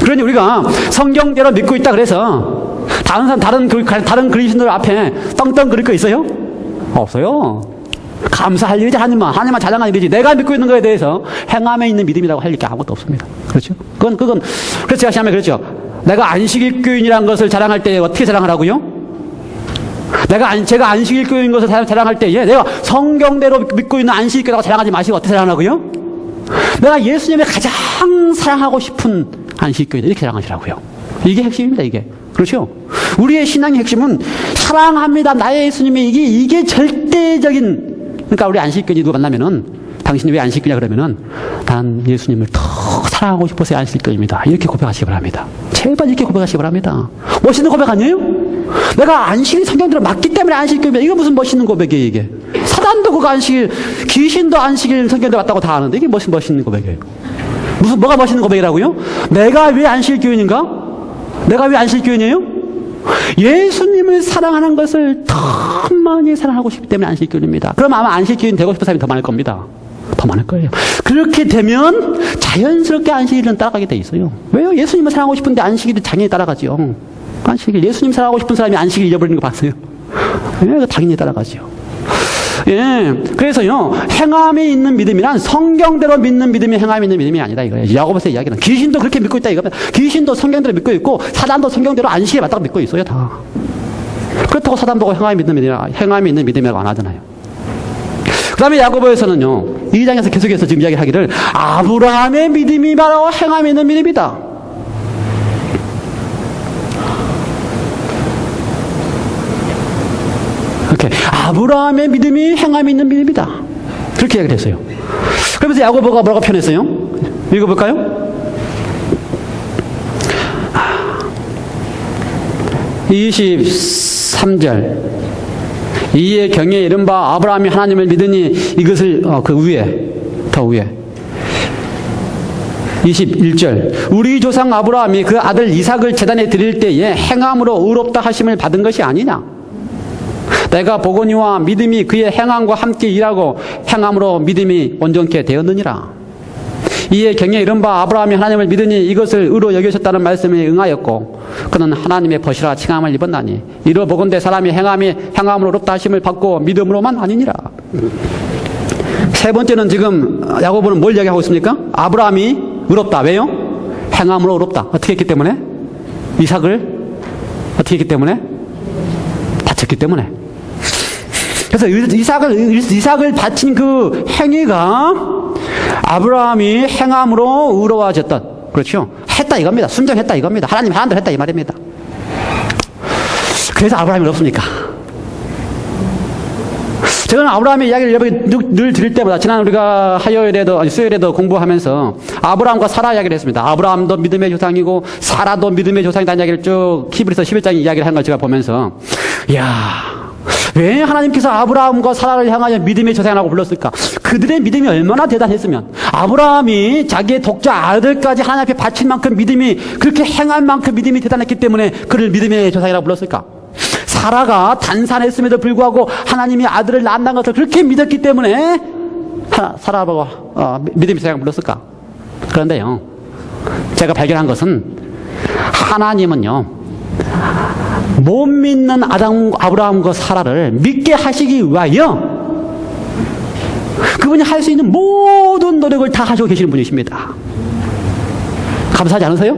[SPEAKER 1] 그러니 우리가 성경대로 믿고 있다 그래서 다른 그리스도들 앞에 떵떵 그릴 거 있어요? 없어요. 감사할 일이지. 하나님만 자랑할 일이지. 내가 믿고 있는 것에 대해서 행함에 있는 믿음이라고 할 게 아무것도 없습니다. 그렇죠? 그건 그래서 제가 시험에 그랬죠. 내가 안식일교인이라는 것을 자랑할 때 어떻게 자랑하라고요? 제가 안식일교인 것을 자랑할 때에 내가 성경대로 믿고 있는 안식일교라고 자랑하지 마시고 어떻게 자랑하라고요? 내가 예수님의 가장 사랑하고 싶은 안식일교인 이렇게 자랑하시라고요. 이게 핵심입니다. 이게. 그렇죠? 우리의 신앙의 핵심은 사랑합니다. 나의 예수님이 이게 절대적인. 그러니까 우리 안식일교인이 누구 만나면은 당신이 왜 안식일교냐 그러면은 난 예수님을 더 사랑하고 싶어서 안식일교인입니다. 이렇게 고백하시기 바랍니다. 제발 이렇게 고백하시기 바랍니다. 멋있는 고백 아니에요? 내가 안식일이 성경대로 맞기 때문에 안식일교인이다. 이거 무슨 멋있는 고백이에요 이게. 사단도 그거 안식일, 귀신도 안식일 성경대로 맞다고 다 아는데 이게 무슨 멋있는 고백이에요. 뭐가 멋있는 고백이라고요? 내가 왜 안식일교인인가? 내가 왜 안식일교인이에요? 예수님을 사랑하는 것을 더 많이 사랑하고 싶기 때문에 안식일교인입니다. 그럼 아마 안식일교인 되고 싶은 사람이 더 많을 겁니다. 더 많을 거예요. 그렇게 되면 자연스럽게 안식일은 따라가게 돼 있어요. 왜요? 예수님을 사랑하고 싶은데 안식일이 당연히 따라가죠. 안식일, 예수님 사랑하고 싶은 사람이 안식일 잃어버리는 거 봤어요? 예, 당연히 따라가죠. 예, 그래서요, 행함이 있는 믿음이란 성경대로 믿는 믿음이 행함이 있는 믿음이 아니다 이거예요. 야고보서의 이야기는 귀신도 그렇게 믿고 있다 이겁니다. 귀신도 성경대로 믿고 있고 사단도 성경대로 안식에 맞다고 믿고 있어요 다. 그렇다고 사단도 행함이 있는 믿음이라고 안 하잖아요. 그 다음에 야고보에서는요 2장에서 계속해서 지금 이야기하기를 아브라함의 믿음이 바로 행함이 있는 믿음이다. 이렇게 아브라함의 믿음이 행함이 있는 믿음이다. 그렇게 이야기를 했어요. 그러면서 야고보가 뭐라고 표현했어요? 읽어볼까요? 23절. 이에 경에 이른 바 아브라함이 하나님을 믿으니 이것을 그 위에 더 위에 21절. 우리 조상 아브라함이 그 아들 이삭을 제단에 드릴 때에 행함으로 의롭다 하심을 받은 것이 아니냐? 내가 보거니와 믿음이 그의 행함과 함께 일하고 행함으로 믿음이 온전케 되었느니라. 이에 경에 이른 바 아브라함이 하나님을 믿으니 이것을 의로 여기셨다는 말씀에 응하였고 그는 하나님의 벗이라 칭함을 입었나니 이로 보건대 사람이 행함으로 의롭다 하심을 받고 믿음으로만 아니니라. 세 번째는 지금 야고보는 뭘 이야기하고 있습니까? 아브라함이 의롭다. 왜요? 행함으로 의롭다. 어떻게 했기 때문에? 이삭을 어떻게 했기 때문에? 바쳤기 때문에. 그래서 이삭을 바친 그 행위가 아브라함이 행함으로 의로워졌던, 그렇죠? 했다 이겁니다. 순종했다 이겁니다. 하나님 하는 대로 했다 이 말입니다. 그래서 아브라함이 의롭습니까? 저는 아브라함의 이야기를 여러분이 늘 드릴 때마다, 지난 우리가 수요일에도 공부하면서 아브라함과 사라 이야기를 했습니다. 아브라함도 믿음의 조상이고 사라도 믿음의 조상이라는 이야기를 쭉 히브리서 11장에 이야기를 한 걸 제가 보면서, 왜 하나님께서 아브라함과 사라를 향하여 믿음의 조상이라고 불렀을까? 그들의 믿음이 얼마나 대단했으면, 아브라함이 자기의 독자 아들까지 하나님 앞에 바칠 만큼 믿음이, 그렇게 행할 만큼 믿음이 대단했기 때문에 그를 믿음의 조상이라고 불렀을까? 사라가 단산했음에도 불구하고 하나님이 아들을 낳는다는 것을 그렇게 믿었기 때문에 사라라고 믿음의 조상이라고 불렀을까? 그런데요, 제가 발견한 것은, 하나님은요, 못 믿는 아브라함과 사라를 믿게 하시기 위하여 그분이 할 수 있는 모든 노력을 다 하시고 계시는 분이십니다. 감사하지 않으세요?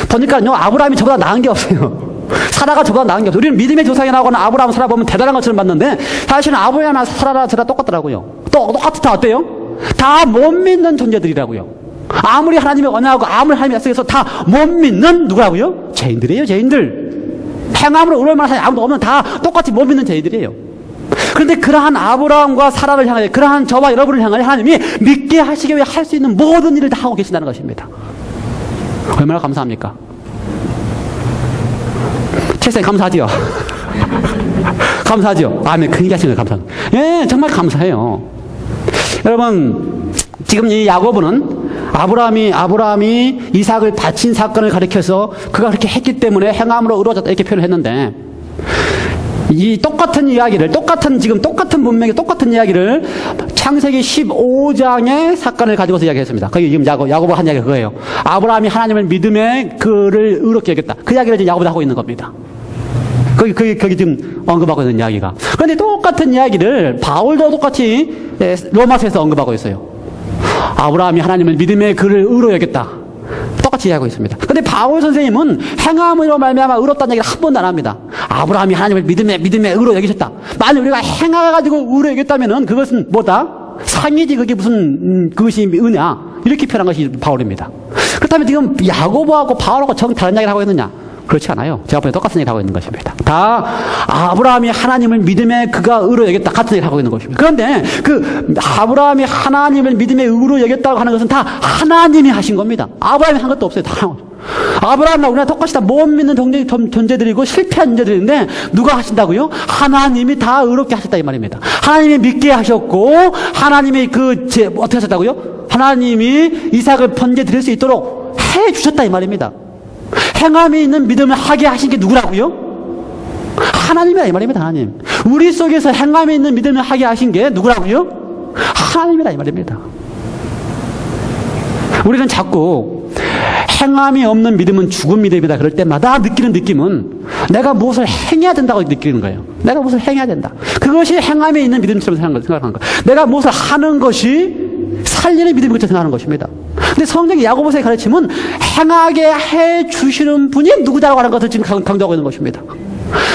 [SPEAKER 1] 보니까요, 아브라함이 저보다 나은 게 없어요. 사라가 저보다 나은 게 없어요. 우리는 믿음의 조상이라고 하는 아브라함, 사라 보면 대단한 것처럼 봤는데, 사실은 아브라함이나 사라나 저랑 똑같더라고요. 똑같아. 어때요? 다 못 믿는 존재들이라고요. 아무리 하나님이 언약하고 아무리 하나님이 약속해서 다 못 믿는 누구라고요? 죄인들이에요, 죄인들. 행함으로 의로울 만한 사람이 아무도 없는, 다 똑같이 못 믿는 죄인들이에요. 그런데 그러한 아브라함과 사라를 향하여, 그러한 저와 여러분을 향하여 하나님이 믿게 하시기 위해 할 수 있는 모든 일을 다 하고 계신다는 것입니다. 얼마나 감사합니까? 책상 감사하지요? 감사하죠? 아멘. 큰 얘기 하시는 거 감사합니다. 예, 정말 감사해요. 여러분, 지금 이 야고보는 아브라함이 이삭을 바친 사건을 가리켜서 그가 그렇게 했기 때문에 행함으로 이루어졌다 이렇게 표현을 했는데, 이 똑같은 이야기를, 똑같은 문맥의 똑같은 이야기를 창세기 15장의 사건을 가지고서 이야기했습니다. 거기 지금 야고보 한 이야기가 그거예요. 아브라함이 하나님을 믿음에 그를 의롭게 여겼다. 그 이야기를 지금 야고보가 하고 있는 겁니다. 거기 지금 언급하고 있는 이야기가. 그런데 똑같은 이야기를 바울도 똑같이 로마서에서 언급하고 있어요. 아브라함이 하나님을 믿음에 그를 의로 여겼다. 똑같이 이야기하고 있습니다. 그런데 바울 선생님은 행함으로 말미암아 의롭다는 얘기를 한 번도 안 합니다. 아브라함이 하나님을 믿음에 의로 여기셨다. 만약 우리가 행해가지고 의로 여겼다면은 그것은 뭐다? 상이지, 그게 무슨 그것이 은혜야. 이렇게 표현한 것이 바울입니다. 그렇다면 지금 야고보하고 바울하고 정 다른 이야기를 하고 있느냐? 그렇지 않아요. 제가 보기엔 똑같은 얘기를 하고 있는 것입니다. 다 아브라함이 하나님을 믿음에 그가 의로 여겼다. 같은 얘기를 하고 있는 것입니다. 그런데 그 아브라함이 하나님을 믿음에 의로 여겼다고 하는 것은 다 하나님이 하신 겁니다. 아브라함이 한 것도 없어요. 다 아브라함과 우리가 똑같이 다 못 믿는 존재들이고 실패한 존재들인데 누가 하신다고요? 하나님이 다 의롭게 하셨다 이 말입니다. 하나님이 믿게 하셨고, 하나님이 어떻게 하셨다고요? 하나님이 이삭을 번제 드릴 수 있도록 해 주셨다 이 말입니다. 행함이 있는 믿음을 하게 하신 게 누구라고요? 하나님이라 이 말입니다. 하나님. 우리 속에서 행함이 있는 믿음을 하게 하신 게 누구라고요? 하나님이라 이 말입니다. 우리는 자꾸 행함이 없는 믿음은 죽은 믿음이다 그럴 때마다 느끼는 느낌은 내가 무엇을 행해야 된다고 느끼는 거예요. 내가 무엇을 행해야 된다. 그것이 행함에 있는 믿음처럼 생각하는 거예요. 내가 무엇을 하는 것이 살리는 믿음인 것처럼 생각하는 것입니다. 근데 성경의 야고보서의 가르침은 행하게 해 주시는 분이 누구다라고 하는 것을 지금 강조하고 있는 것입니다.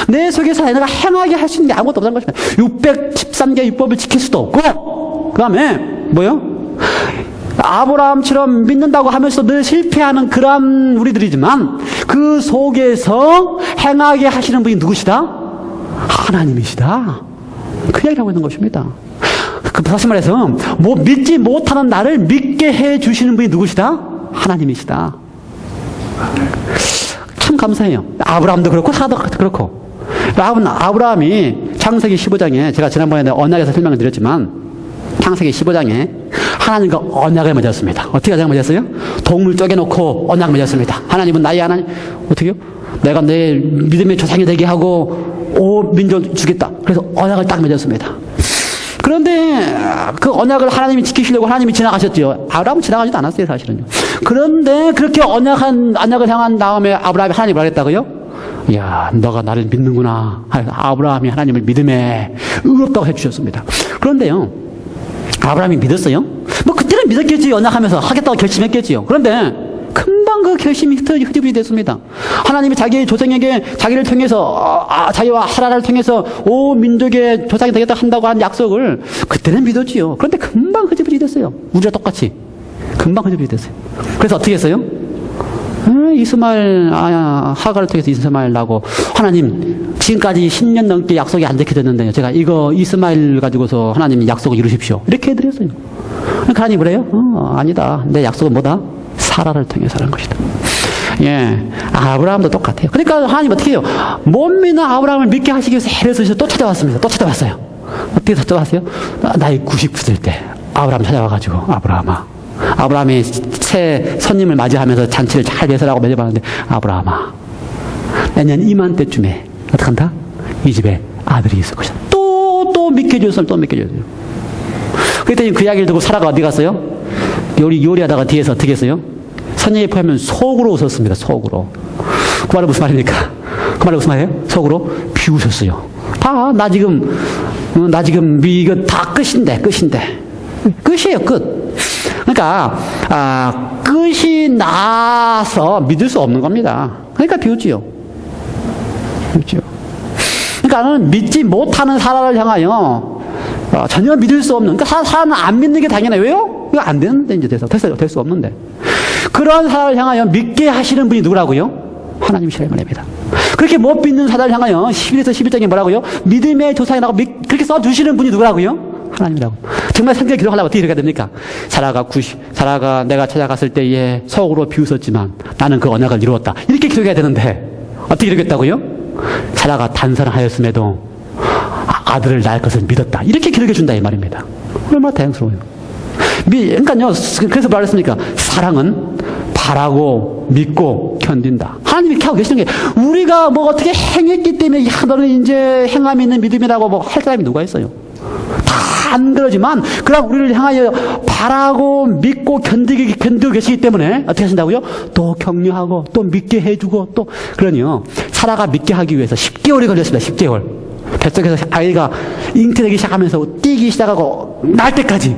[SPEAKER 1] 내 속에서 내가 행하게 할 수 있는 게 아무것도 없다는 것입니다. 613개 율법을 지킬 수도 없고, 그 다음에 뭐요? 아브라함처럼 믿는다고 하면서도 늘 실패하는 그런 우리들이지만 그 속에서 행하게 하시는 분이 누구시다? 하나님이시다. 그 얘기를 하고 있는 것입니다. 다시 말해서 믿지 못하는 나를 믿게 해주시는 분이 누구시다? 하나님이시다. 참 감사해요. 아브라함도 그렇고 사라도 그렇고. 아브라함이 창세기 15장에 제가 지난번에 언약에서 설명을 드렸지만 창세기 15장에 하나님과 언약을 맺었습니다. 어떻게 언약을 맺었어요? 동물 쪼개놓고 언약을 맺었습니다. 하나님은 나의 하나님, 어떻게요? 내가 내 믿음의 조상이 되게 하고 온 민족 주겠다. 그래서 언약을 딱 맺었습니다. 그런데 그 언약을 하나님이 지키시려고 하나님이 지나가셨죠. 아브라함은 지나가지도 않았어요, 사실은요. 그런데 그렇게 언약을 향한 다음에 아브라함이 하나님을 말했다고요? 이야, 너가 나를 믿는구나. 아브라함이 하나님을 믿음에 의롭다고 해주셨습니다. 그런데요, 아브라함이 믿었어요? 그때는 믿었겠지. 언약하면서 하겠다고 결심했겠지요. 그런데 금방 그 결심이 흐지부지 됐습니다. 하나님이 자기의 조상에게 자기를 통해서 자기와 사라를 통해서 온 민족의 조상이 되겠다 한다고 한 약속을 그때는 믿었지요. 그런데 금방 흐지부지 됐어요. 우리와 똑같이 금방 흐지부지 됐어요. 그래서 어떻게 했어요? 이스마엘 하가를 통해서 이스마엘 나고 하나님 지금까지 10년 넘게 약속이 안 지켜졌는데요. 제가 이거 이스마엘 가지고서 하나님이 약속을 이루십시오. 이렇게 해드렸어요. 그러니까 하나님이 그래요? 아니다. 내 약속은 뭐다? 사라를 통해서라는 것이다. 예. 아브라함도 똑같아요. 그러니까 하나님 어떻게 해요? 못 믿는 아브라함을 믿게 하시기 위해서 애를 쓰셔서 또 찾아왔습니다. 또 찾아왔어요. 어떻게 찾아왔어요? 나이 99살 때 아브라함 찾아와가지고, 아브라함이 새 손님을 맞이하면서 잔치를 잘 배설하고 매접하는데, 아브라함아, 내년 이맘때쯤에 어떡한다? 이 집에 아들이 있을 것이다. 또 믿게 해줬어요. 또 믿게 해줬어요. 그랬더니 그 이야기를 듣고 사라가 어디 갔어요? 요리하다가 뒤에서 어떻게 했어요? 선녀의 포함은 속으로 웃었습니다. 속으로. 그 말은 무슨 말입니까? 그 말은 무슨 말이에요? 속으로 비웃었어요. 나 지금 이거 다 끝인데. 끝이에요, 끝. 그러니까, 끝이 나서 믿을 수 없는 겁니다. 그러니까 비웃지요. 그러니까 나는 믿지 못하는 사람을 향하여 전혀 믿을 수 없는, 그러니까 사람은 안 믿는 게 당연해요. 왜요? 이거 안 되는데, 이제 될 수 없는데. 그런 사람을 향하여 믿게 하시는 분이 누구라고요? 하나님이시라는 말입니다. 그렇게 못 믿는 사람을 향하여 11에서 11장에 뭐라고요? 믿음의 조상이라고 그렇게 써주시는 분이 누구라고요? 하나님이라고. 정말 성경에 기록하려면 어떻게 기록해야 됩니까? 사라가 내가 찾아갔을 때에 속으로 비웃었지만 나는 그 언약을 이루었다. 이렇게 기록해야 되는데 어떻게 기록했다고요? 사라가 단선하였음에도 아들을 낳을 것을 믿었다. 이렇게 기록해 준다 이 말입니다. 얼마나 다양스러워요. 그러니까요. 그래서 말했습니까? 사랑은 바라고 믿고 견딘다. 하나님이 이렇게 하고 계시는 게, 우리가 뭐 어떻게 행했기 때문에 너는 이제 행함이 있는 믿음이라고 뭐 할 사람이 누가 있어요? 다 안 그러지만 그럼 우리를 향하여 바라고 믿고 견디고 계시기 때문에 어떻게 하신다고요? 또 격려하고 또 믿게 해주고 또. 그러니요, 사라가 믿게 하기 위해서 10개월이 걸렸습니다. 10개월. 뱃속에서 아이가 잉태되기 시작하면서 뛰기 시작하고 날 때까지.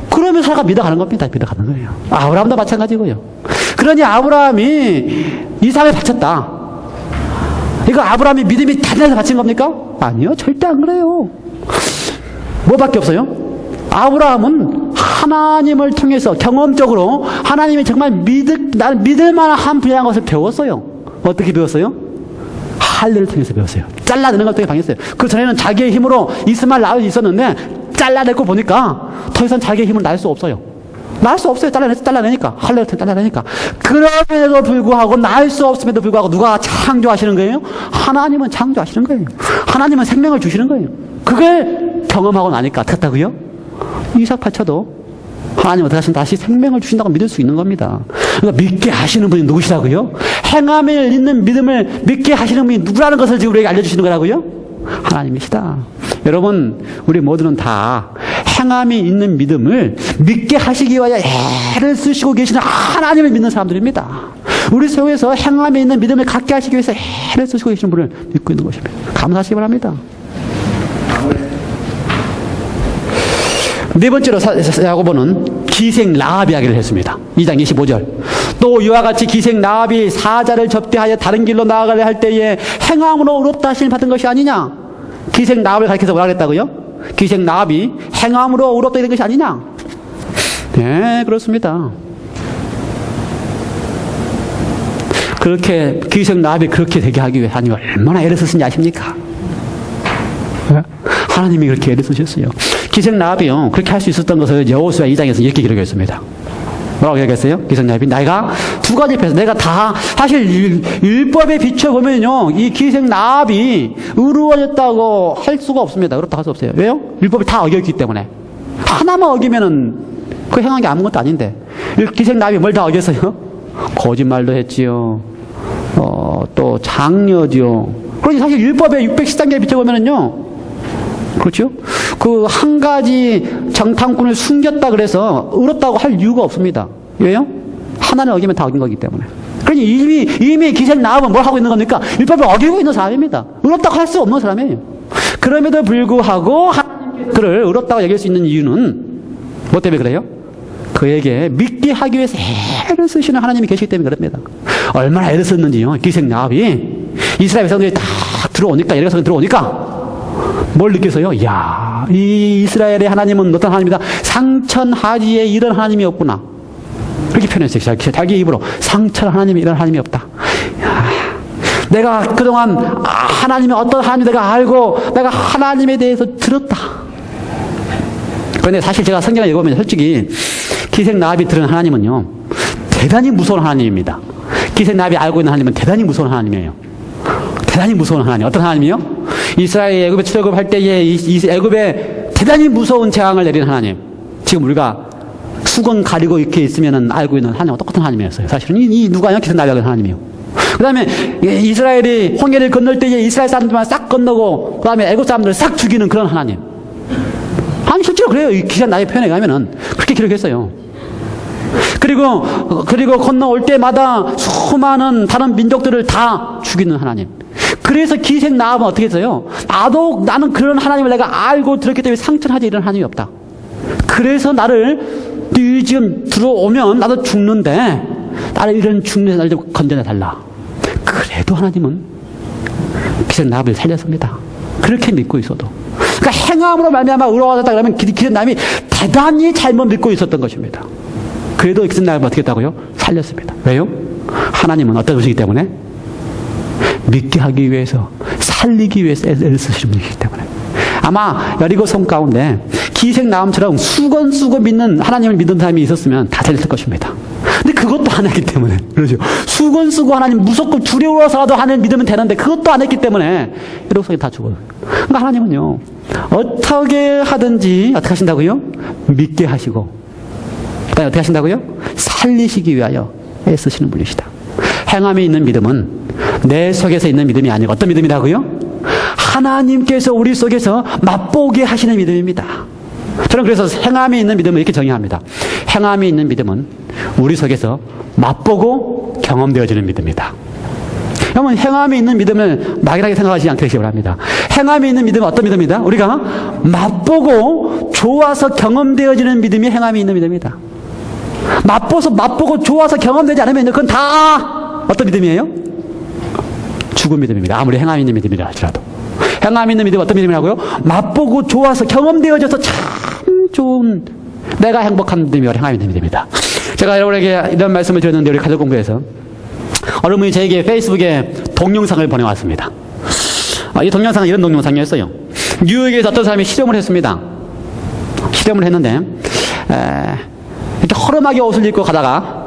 [SPEAKER 1] 그러면 사라가 믿어가는 겁니다. 믿어가는 거예요. 아브라함도 마찬가지고요. 그러니 아브라함이 이삭을 바쳤다. 이거 아브라함이 믿음이 단단해서 바친 겁니까? 아니요. 절대 안 그래요. 뭐밖에 없어요? 아브라함은 하나님을 통해서 경험적으로 하나님이 정말 나를 믿을 만한 분야인 것을 배웠어요. 어떻게 배웠어요? 할례를 통해서 배웠어요. 잘라내는 걸 통해 방했어요. 그 전에는 자기의 힘으로 이스마엘 낳을 수 있었는데 잘라내고 보니까 더 이상 자기의 힘을 날 수 없어요. 낳을 수 없어요. 잘라내니까. 할례를 통해 잘라내니까. 그럼에도 불구하고 낳을 수 없음에도 불구하고 누가 창조하시는 거예요? 하나님은 창조하시는 거예요. 하나님은 생명을 주시는 거예요. 그걸 경험하고 나니까 어떻게 했다고요? 이삭 바쳐도 하나님 어떻게 하시면 다시 생명을 주신다고 믿을 수 있는 겁니다. 그러니까 믿게 하시는 분이 누구시라고요? 행함에 있는 믿음을 믿게 하시는 분이 누구라는 것을 지금 우리에게 알려주시는 거라고요? 하나님이시다. 여러분, 우리 모두는 다 행함이 있는 믿음을 믿게 하시기 위하여 애를 쓰시고 계시는 하나님을 믿는 사람들입니다. 우리 속에서 행함이 있는 믿음을 갖게 하시기 위해서 애를 쓰시고 계시는 분을 믿고 있는 것입니다. 감사하시기 바랍니다. 네 번째로 야고보는 기생 라합 이야기를 했습니다. 2장 25절. 또 이와 같이 기생 라합이 사자를 접대하여 다른 길로 나아가려 할 때에 행함으로 의롭다 하심을 받은 것이 아니냐? 기생 라합을 가리켜서 뭐라 그랬다고요? 기생 라합이 행함으로 의롭다 된 것이 아니냐? 네, 그렇습니다. 그렇게 기생 라합이 그렇게 되게 하기 위해 하나님이 얼마나 애를 쓰신지 아십니까? 하나님이 그렇게 애를 쓰셨어요. 기생 라합이요, 그렇게 할 수 있었던 것을 여호수아 2장에서 이렇게 기록했습니다. 뭐라고 얘기했어요? 기생 라합이 내가 두 가지 패서 내가 다 사실 율법에 비춰보면요, 이 기생 라합이 의로워졌다고 할 수가 없습니다. 그렇다고 할 수 없어요. 왜요? 율법이 다 어겼기 때문에. 하나만 어기면은 그 행한 게 아무것도 아닌데. 기생 라합이 뭘 다 어겼어요? 거짓말도 했지요. 또 장려지요. 그러니 사실 율법의 613개에 비춰보면은요, 그렇죠? 그 한 가지 정탐꾼을 숨겼다 그래서 의롭다고 할 이유가 없습니다. 왜요? 하나는 어기면 다 어긴 거기 때문에. 그러니 이미 기생 라합은 뭘 하고 있는 겁니까? 율법을 어기고 있는 사람입니다. 의롭다고 할 수 없는 사람이에요. 그럼에도 불구하고 하나님께서 그를 의롭다고 여길 수 있는 이유는 뭐 때문에 그래요? 그에게 믿게 하기 위해서 애를 쓰시는 하나님이 계시기 때문에 그럽니다. 얼마나 애를 썼는지요. 기생 라합이 이스라엘 백성들이 다 들어오니까, 예루살렘 들어오니까 뭘 느껴서요? 이야, 이 이스라엘의 하나님은 어떤 하나님이다? 상천하지에 이런 하나님이 없구나. 그렇게 표현했어요. 자기 입으로. 상천 하나님이 이런 하나님이 없다. 이야, 내가 그동안 하나님의 어떤 하나님 내가 알고 내가 하나님에 대해서 들었다. 그런데 사실 제가 성경을 읽어보면 솔직히 기생나합이 들은 하나님은요, 대단히 무서운 하나님입니다. 기생나합이 알고 있는 하나님은 대단히 무서운 하나님이에요. 대단히 무서운 하나님. 어떤 하나님이요? 이스라엘이 애굽에 출애굽할 때에 이 애굽에 대단히 무서운 재앙을 내리는 하나님. 지금 우리가 수건 가리고 이렇게 있으면 알고 있는 하나님과 똑같은 하나님이었어요. 사실은 이 누가요? 기생나합이 하나님이요. 그 다음에 이스라엘이 홍해를 건널 때에 이스라엘 사람들만 싹 건너고 그 다음에 애굽 사람들을 싹 죽이는 그런 하나님. 아니 실제로 그래요. 이 기생나합의 표현에 가면은 그렇게 기록했어요. 그리고 건너올 때마다 수많은 다른 민족들을 다 죽이는 하나님. 그래서 기생나합은 어떻게 했어요? 나는 그런 하나님을 내가 알고 들었기 때문에 상처를 하지 이런 하나님이 없다. 그래서 네 지금 들어오면 나도 죽는데 나를 이런 죽는 날 좀 건져내달라. 그래도 하나님은 기생나합을 살렸습니다. 그렇게 믿고 있어도. 그러니까 행함으로 말미암아 의로워졌다 그러면 기생나합이 대단히 잘못 믿고 있었던 것입니다. 그래도 기생나합을 어떻게 했다고요? 살렸습니다. 왜요? 하나님은 어떤 분이기 때문에? 믿게 하기 위해서, 살리기 위해서 애를 쓰시는 분이기 때문에. 아마 여리고 섬 가운데 기생나합처럼 수건 믿는 하나님을 믿는 사람이 있었으면 다 살렸을 것입니다. 근데 그것도 안 했기 때문에, 그러죠. 수건 쓰고 하나님 무섭고 두려워서라도 하나님 믿으면 되는데 그것도 안 했기 때문에 여리고 섬이 다 죽어요. 그러니까 하나님은요, 어떻게 하든지 어떻게 하신다고요? 믿게 하시고, 그다음에 어떻게 하신다고요? 살리시기 위하여 애쓰시는 분이시다. 행함이 있는 믿음은 내 속에서 있는 믿음이 아니고 어떤 믿음이라고요? 하나님께서 우리 속에서 맛보게 하시는 믿음입니다. 저는 그래서 행함이 있는 믿음을 이렇게 정의합니다. 행함이 있는 믿음은 우리 속에서 맛보고 경험되어지는 믿음이다. 여러분, 행함이 있는 믿음을 막연하게 생각하지 않게 되시기 바랍니다. 행함이 있는 믿음은 어떤 믿음이다? 우리가 맛보고 좋아서 경험되어지는 믿음이 행함이 있는 믿음이다. 맛보고 좋아서 경험되지 않으면 그건 다 어떤 믿음이에요? 죽은 믿음입니다. 아무리 행함이 있는 믿음이라 할지라도. 행함이 있는 믿음은 어떤 믿음이라고요? 맛보고 좋아서 경험되어져서 참 좋은, 내가 행복한 믿음이 행함이 있는 믿음이다. 제가 여러분에게 이런 말씀을 드렸는데 우리 가족 공부에서 어느 분이 저에게 페이스북에 동영상을 보내왔습니다. 이 동영상은 이런 동영상이었어요. 뉴욕에서 어떤 사람이 실험을 했습니다. 실험을 했는데 이렇게 허름하게 옷을 입고 가다가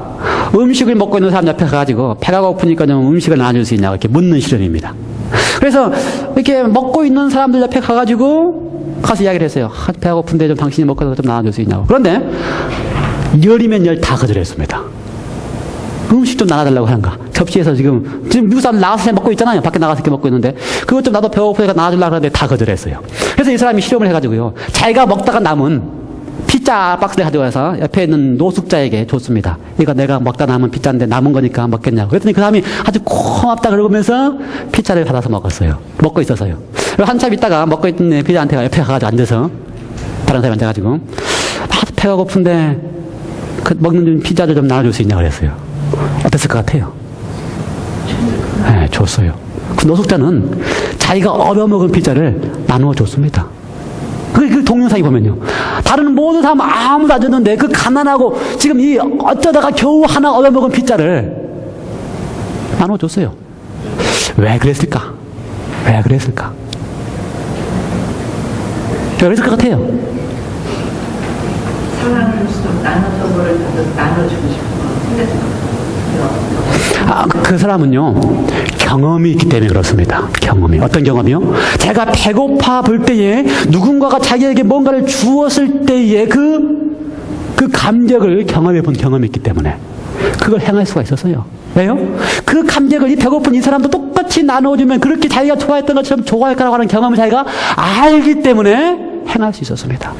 [SPEAKER 1] 음식을 먹고 있는 사람 옆에 가가지고 배가 고프니까 좀 음식을 나눠줄 수 있냐고 이렇게 묻는 실험입니다. 그래서 이렇게 먹고 있는 사람들 옆에 가가지고 가서 이야기를 했어요. 배가 고픈데 좀 당신이 먹고 좀 나눠줄 수 있냐고. 그런데 열이면 열 다 거절했습니다. 음식 좀 나눠달라고 하는가. 접시에서 지금 미국 사람 나가서 먹고 있잖아요. 밖에 나가서 이렇게 먹고 있는데 그것 좀 나도 배고프니까 나눠주려고 하는데 다 거절했어요. 그래서 이 사람이 실험을 해가지고요, 자기가 먹다가 남은 피자 박스를 가져와서 옆에 있는 노숙자에게 줬습니다. 이거 내가 먹다 남은 피자인데 남은 거니까 먹겠냐고. 그랬더니 그 사람이 아주 고맙다 그러면서 피자를 받아서 먹었어요. 먹고 있었어요. 그리고 한참 있다가 먹고 있는 피자한테 옆에 가가지고 앉아서, 다른 사람이 앉아가지고 배가 고픈데 그 먹는 피자를 좀 나눠줄 수 있냐고 그랬어요. 어땠을 것 같아요? 네, 줬어요. 그 노숙자는 자기가 얻어먹은 피자를 나누어 줬습니다. 그 동영상이 보면요, 다른 모든 사람 아무도 안 줬는데 그 가난하고 지금 이 어쩌다가 겨우 하나 얻어먹은 피자를 나누어 줬어요. 왜 그랬을까? 왜 그랬을까? 왜 그랬을 것 같아요?
[SPEAKER 2] 사랑을 좀 나눠주고 싶은
[SPEAKER 1] 그 사람은요, 경험이 있기 때문에 그렇습니다. 경험이. 어떤 경험이요? 제가 배고파 볼 때에 누군가가 자기에게 뭔가를 주었을 때에 그 감격을 경험해 본 경험이 있기 때문에 그걸 행할 수가 있었어요. 왜요? 그 감격을 이 배고픈 이 사람도 똑같이 나눠주면 그렇게 자기가 좋아했던 것처럼 좋아할 거라고 하는 경험을 자기가 알기 때문에 행할 수 있었습니다.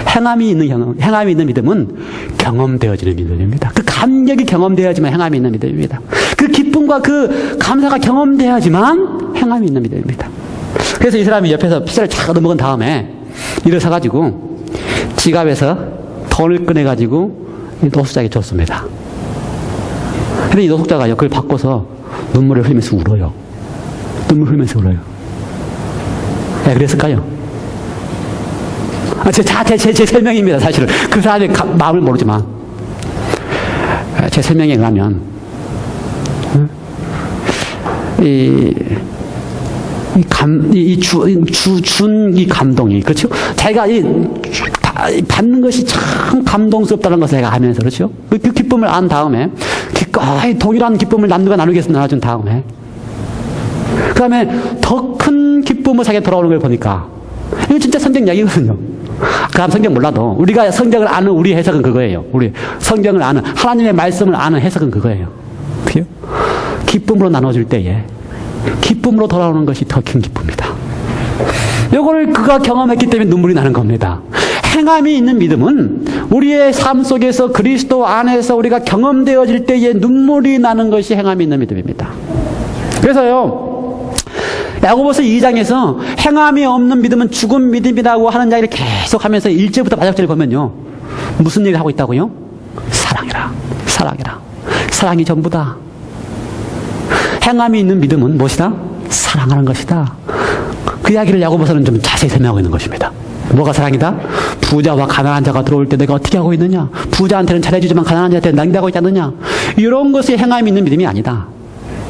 [SPEAKER 1] 행함이 있는 믿음은 경험되어지는 믿음입니다. 그 감격이 경험되어야지만 행함이 있는 믿음입니다. 그 기쁨과 그 감사가 경험되어야지만 행함이 있는 믿음입니다. 그래서 이 사람이 옆에서 피자를 쫙 얻어먹은 다음에 일어서가지고 지갑에서 돈을 꺼내가지고 노숙자에게 줬습니다. 근데 이 노숙자가 그걸 받고서 눈물을 흘리면서 울어요. 눈물 흘리면서 울어요. 왜 그랬을까요? 제 설명입니다, 사실은. 그 사람의 마음을 모르지만. 제 설명에 의하면, 이 감동이, 그렇죠? 자기가 받는 것이 참 감동스럽다는 것을 내가 하면서, 그렇죠? 그 기쁨을 안 다음에, 기꺼이 동일한 기쁨을 남들과 나눠준 다음에, 그 다음에 더 큰 기쁨을 자기가 돌아오는 걸 보니까, 이거 진짜 성경 이야기거든요. 그럼 성경 몰라도, 우리가 성경을 아는 우리 해석은 그거예요. 우리 성경을 아는, 하나님의 말씀을 아는 해석은 그거예요. 그죠? 기쁨으로 나눠줄 때에, 기쁨으로 돌아오는 것이 더 큰 기쁨이다. 이걸 그가 경험했기 때문에 눈물이 나는 겁니다. 행함이 있는 믿음은 우리의 삶 속에서 그리스도 안에서 우리가 경험되어질 때에 눈물이 나는 것이 행함이 있는 믿음입니다. 그래서요, 야고보서 2장에서 행함이 없는 믿음은 죽은 믿음이라고 하는 이야기를 계속하면서 1절부터 마지막절을 보면요, 무슨 얘기를 하고 있다고요? 사랑이라, 사랑이라, 사랑이 전부다. 행함이 있는 믿음은 무엇이다? 사랑하는 것이다. 그 이야기를 야고보서는 좀 자세히 설명하고 있는 것입니다. 뭐가 사랑이다? 부자와 가난한 자가 들어올 때 내가 어떻게 하고 있느냐? 부자한테는 잘해주지만 가난한 자한테는 낭비하고 있지 않느냐? 이런 것이 행함이 있는 믿음이 아니다.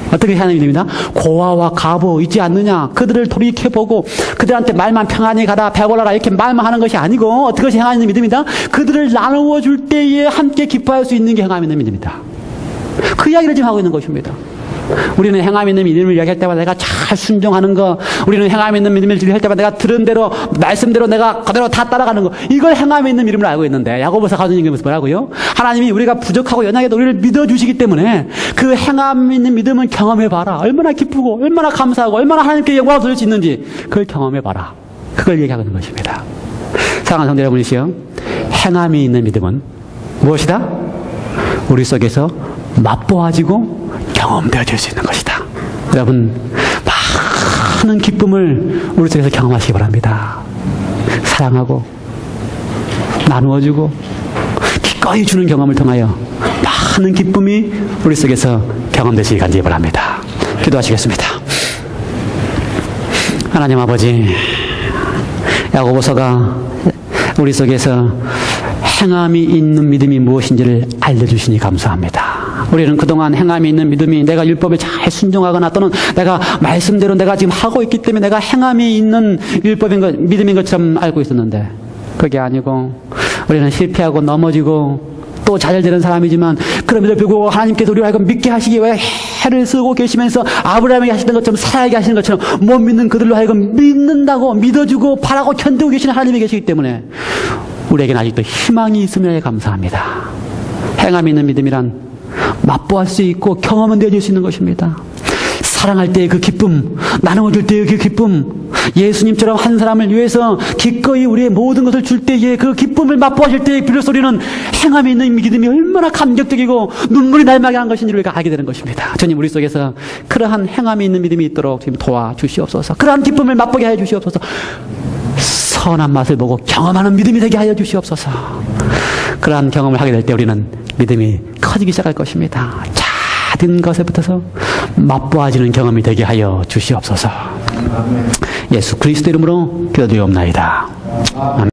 [SPEAKER 1] 어떻게 행함이 있는 믿음이다? 고아와 과부 있지 않느냐? 그들을 돌이켜보고 그들한테 말만 평안히 가라, 배불러라 이렇게 말만 하는 것이 아니고 어떻게 것이 행함이 있는 믿음이다? 그들을 나누어 줄 때에 함께 기뻐할 수 있는 게 행함이 있는 믿음이다. 그 이야기를 지금 하고 있는 것입니다. 우리는 행함 있는 믿음을 이야기할 때마다 내가 잘 순종하는 거, 우리는 행함 있는 믿음을 이야기할 때마다 내가 들은 대로, 말씀대로 내가 그대로 다 따라가는 거, 이걸 행함 있는 믿음을 알고 있는데, 야고보서 가진 것은 뭐라고요? 하나님이 우리가 부족하고 연약해도 우리를 믿어주시기 때문에 그 행함 있는 믿음은 경험해봐라. 얼마나 기쁘고, 얼마나 감사하고, 얼마나 하나님께 영광을 돌릴 수 있는지, 그걸 경험해봐라. 그걸 얘기하고 있는 것입니다. 사랑하는 성도 여러분이시여, 행함이 있는 믿음은 무엇이다? 우리 속에서 맛보아지고 경험되어질 수 있는 것이다. 여러분, 많은 기쁨을 우리 속에서 경험하시기 바랍니다. 사랑하고 나누어주고 기꺼이 주는 경험을 통하여 많은 기쁨이 우리 속에서 경험되시기 간절히 바랍니다. 기도하시겠습니다. 하나님 아버지, 야고보서가 우리 속에서 행함이 있는 믿음이 무엇인지를 알려주시니 감사합니다. 우리는 그동안 행함이 있는 믿음이 내가 율법에 잘 순종하거나 또는 내가 말씀대로 내가 지금 하고 있기 때문에 내가 행함이 있는 율법인 것, 믿음인 것처럼 알고 있었는데 그게 아니고 우리는 실패하고 넘어지고 또 잘되는 사람이지만 그럼에도 불구하고 하나님께서 우리를 하여금 믿게 하시기 위해 해를 쓰고 계시면서 아브라함에게 하시던 것처럼 살아가게 하시는 것처럼 못 믿는 그들로 하여금 믿는다고 믿어주고 바라고 견디고 계시는 하나님이 계시기 때문에 우리에게는 아직도 희망이 있음에 감사합니다. 행함이 있는 믿음이란 맛보할 수 있고 경험은 되어질 수 있는 것입니다. 사랑할 때의 그 기쁨, 나누어줄 때의 그 기쁨, 예수님처럼 한 사람을 위해서 기꺼이 우리의 모든 것을 줄 때의 그 기쁨을 맛보아질 때의 비로소리는 행함이 있는 믿음이 얼마나 감격적이고 눈물이 날마게 한 것인지를 우리가 알게 되는 것입니다. 주님, 우리 속에서 그러한 행함이 있는 믿음이 있도록 지금 도와주시옵소서. 그러한 기쁨을 맛보게 하여 주시옵소서. 선한 맛을 보고 경험하는 믿음이 되게 하여 주시옵소서. 그러한 경험을 하게 될 때 우리는 믿음이 커지기 시작할 것입니다. 작은 것에 붙어서 맛보아지는 경험이 되게 하여 주시옵소서. 예수 그리스도 이름으로 기도드리옵나이다. 아멘.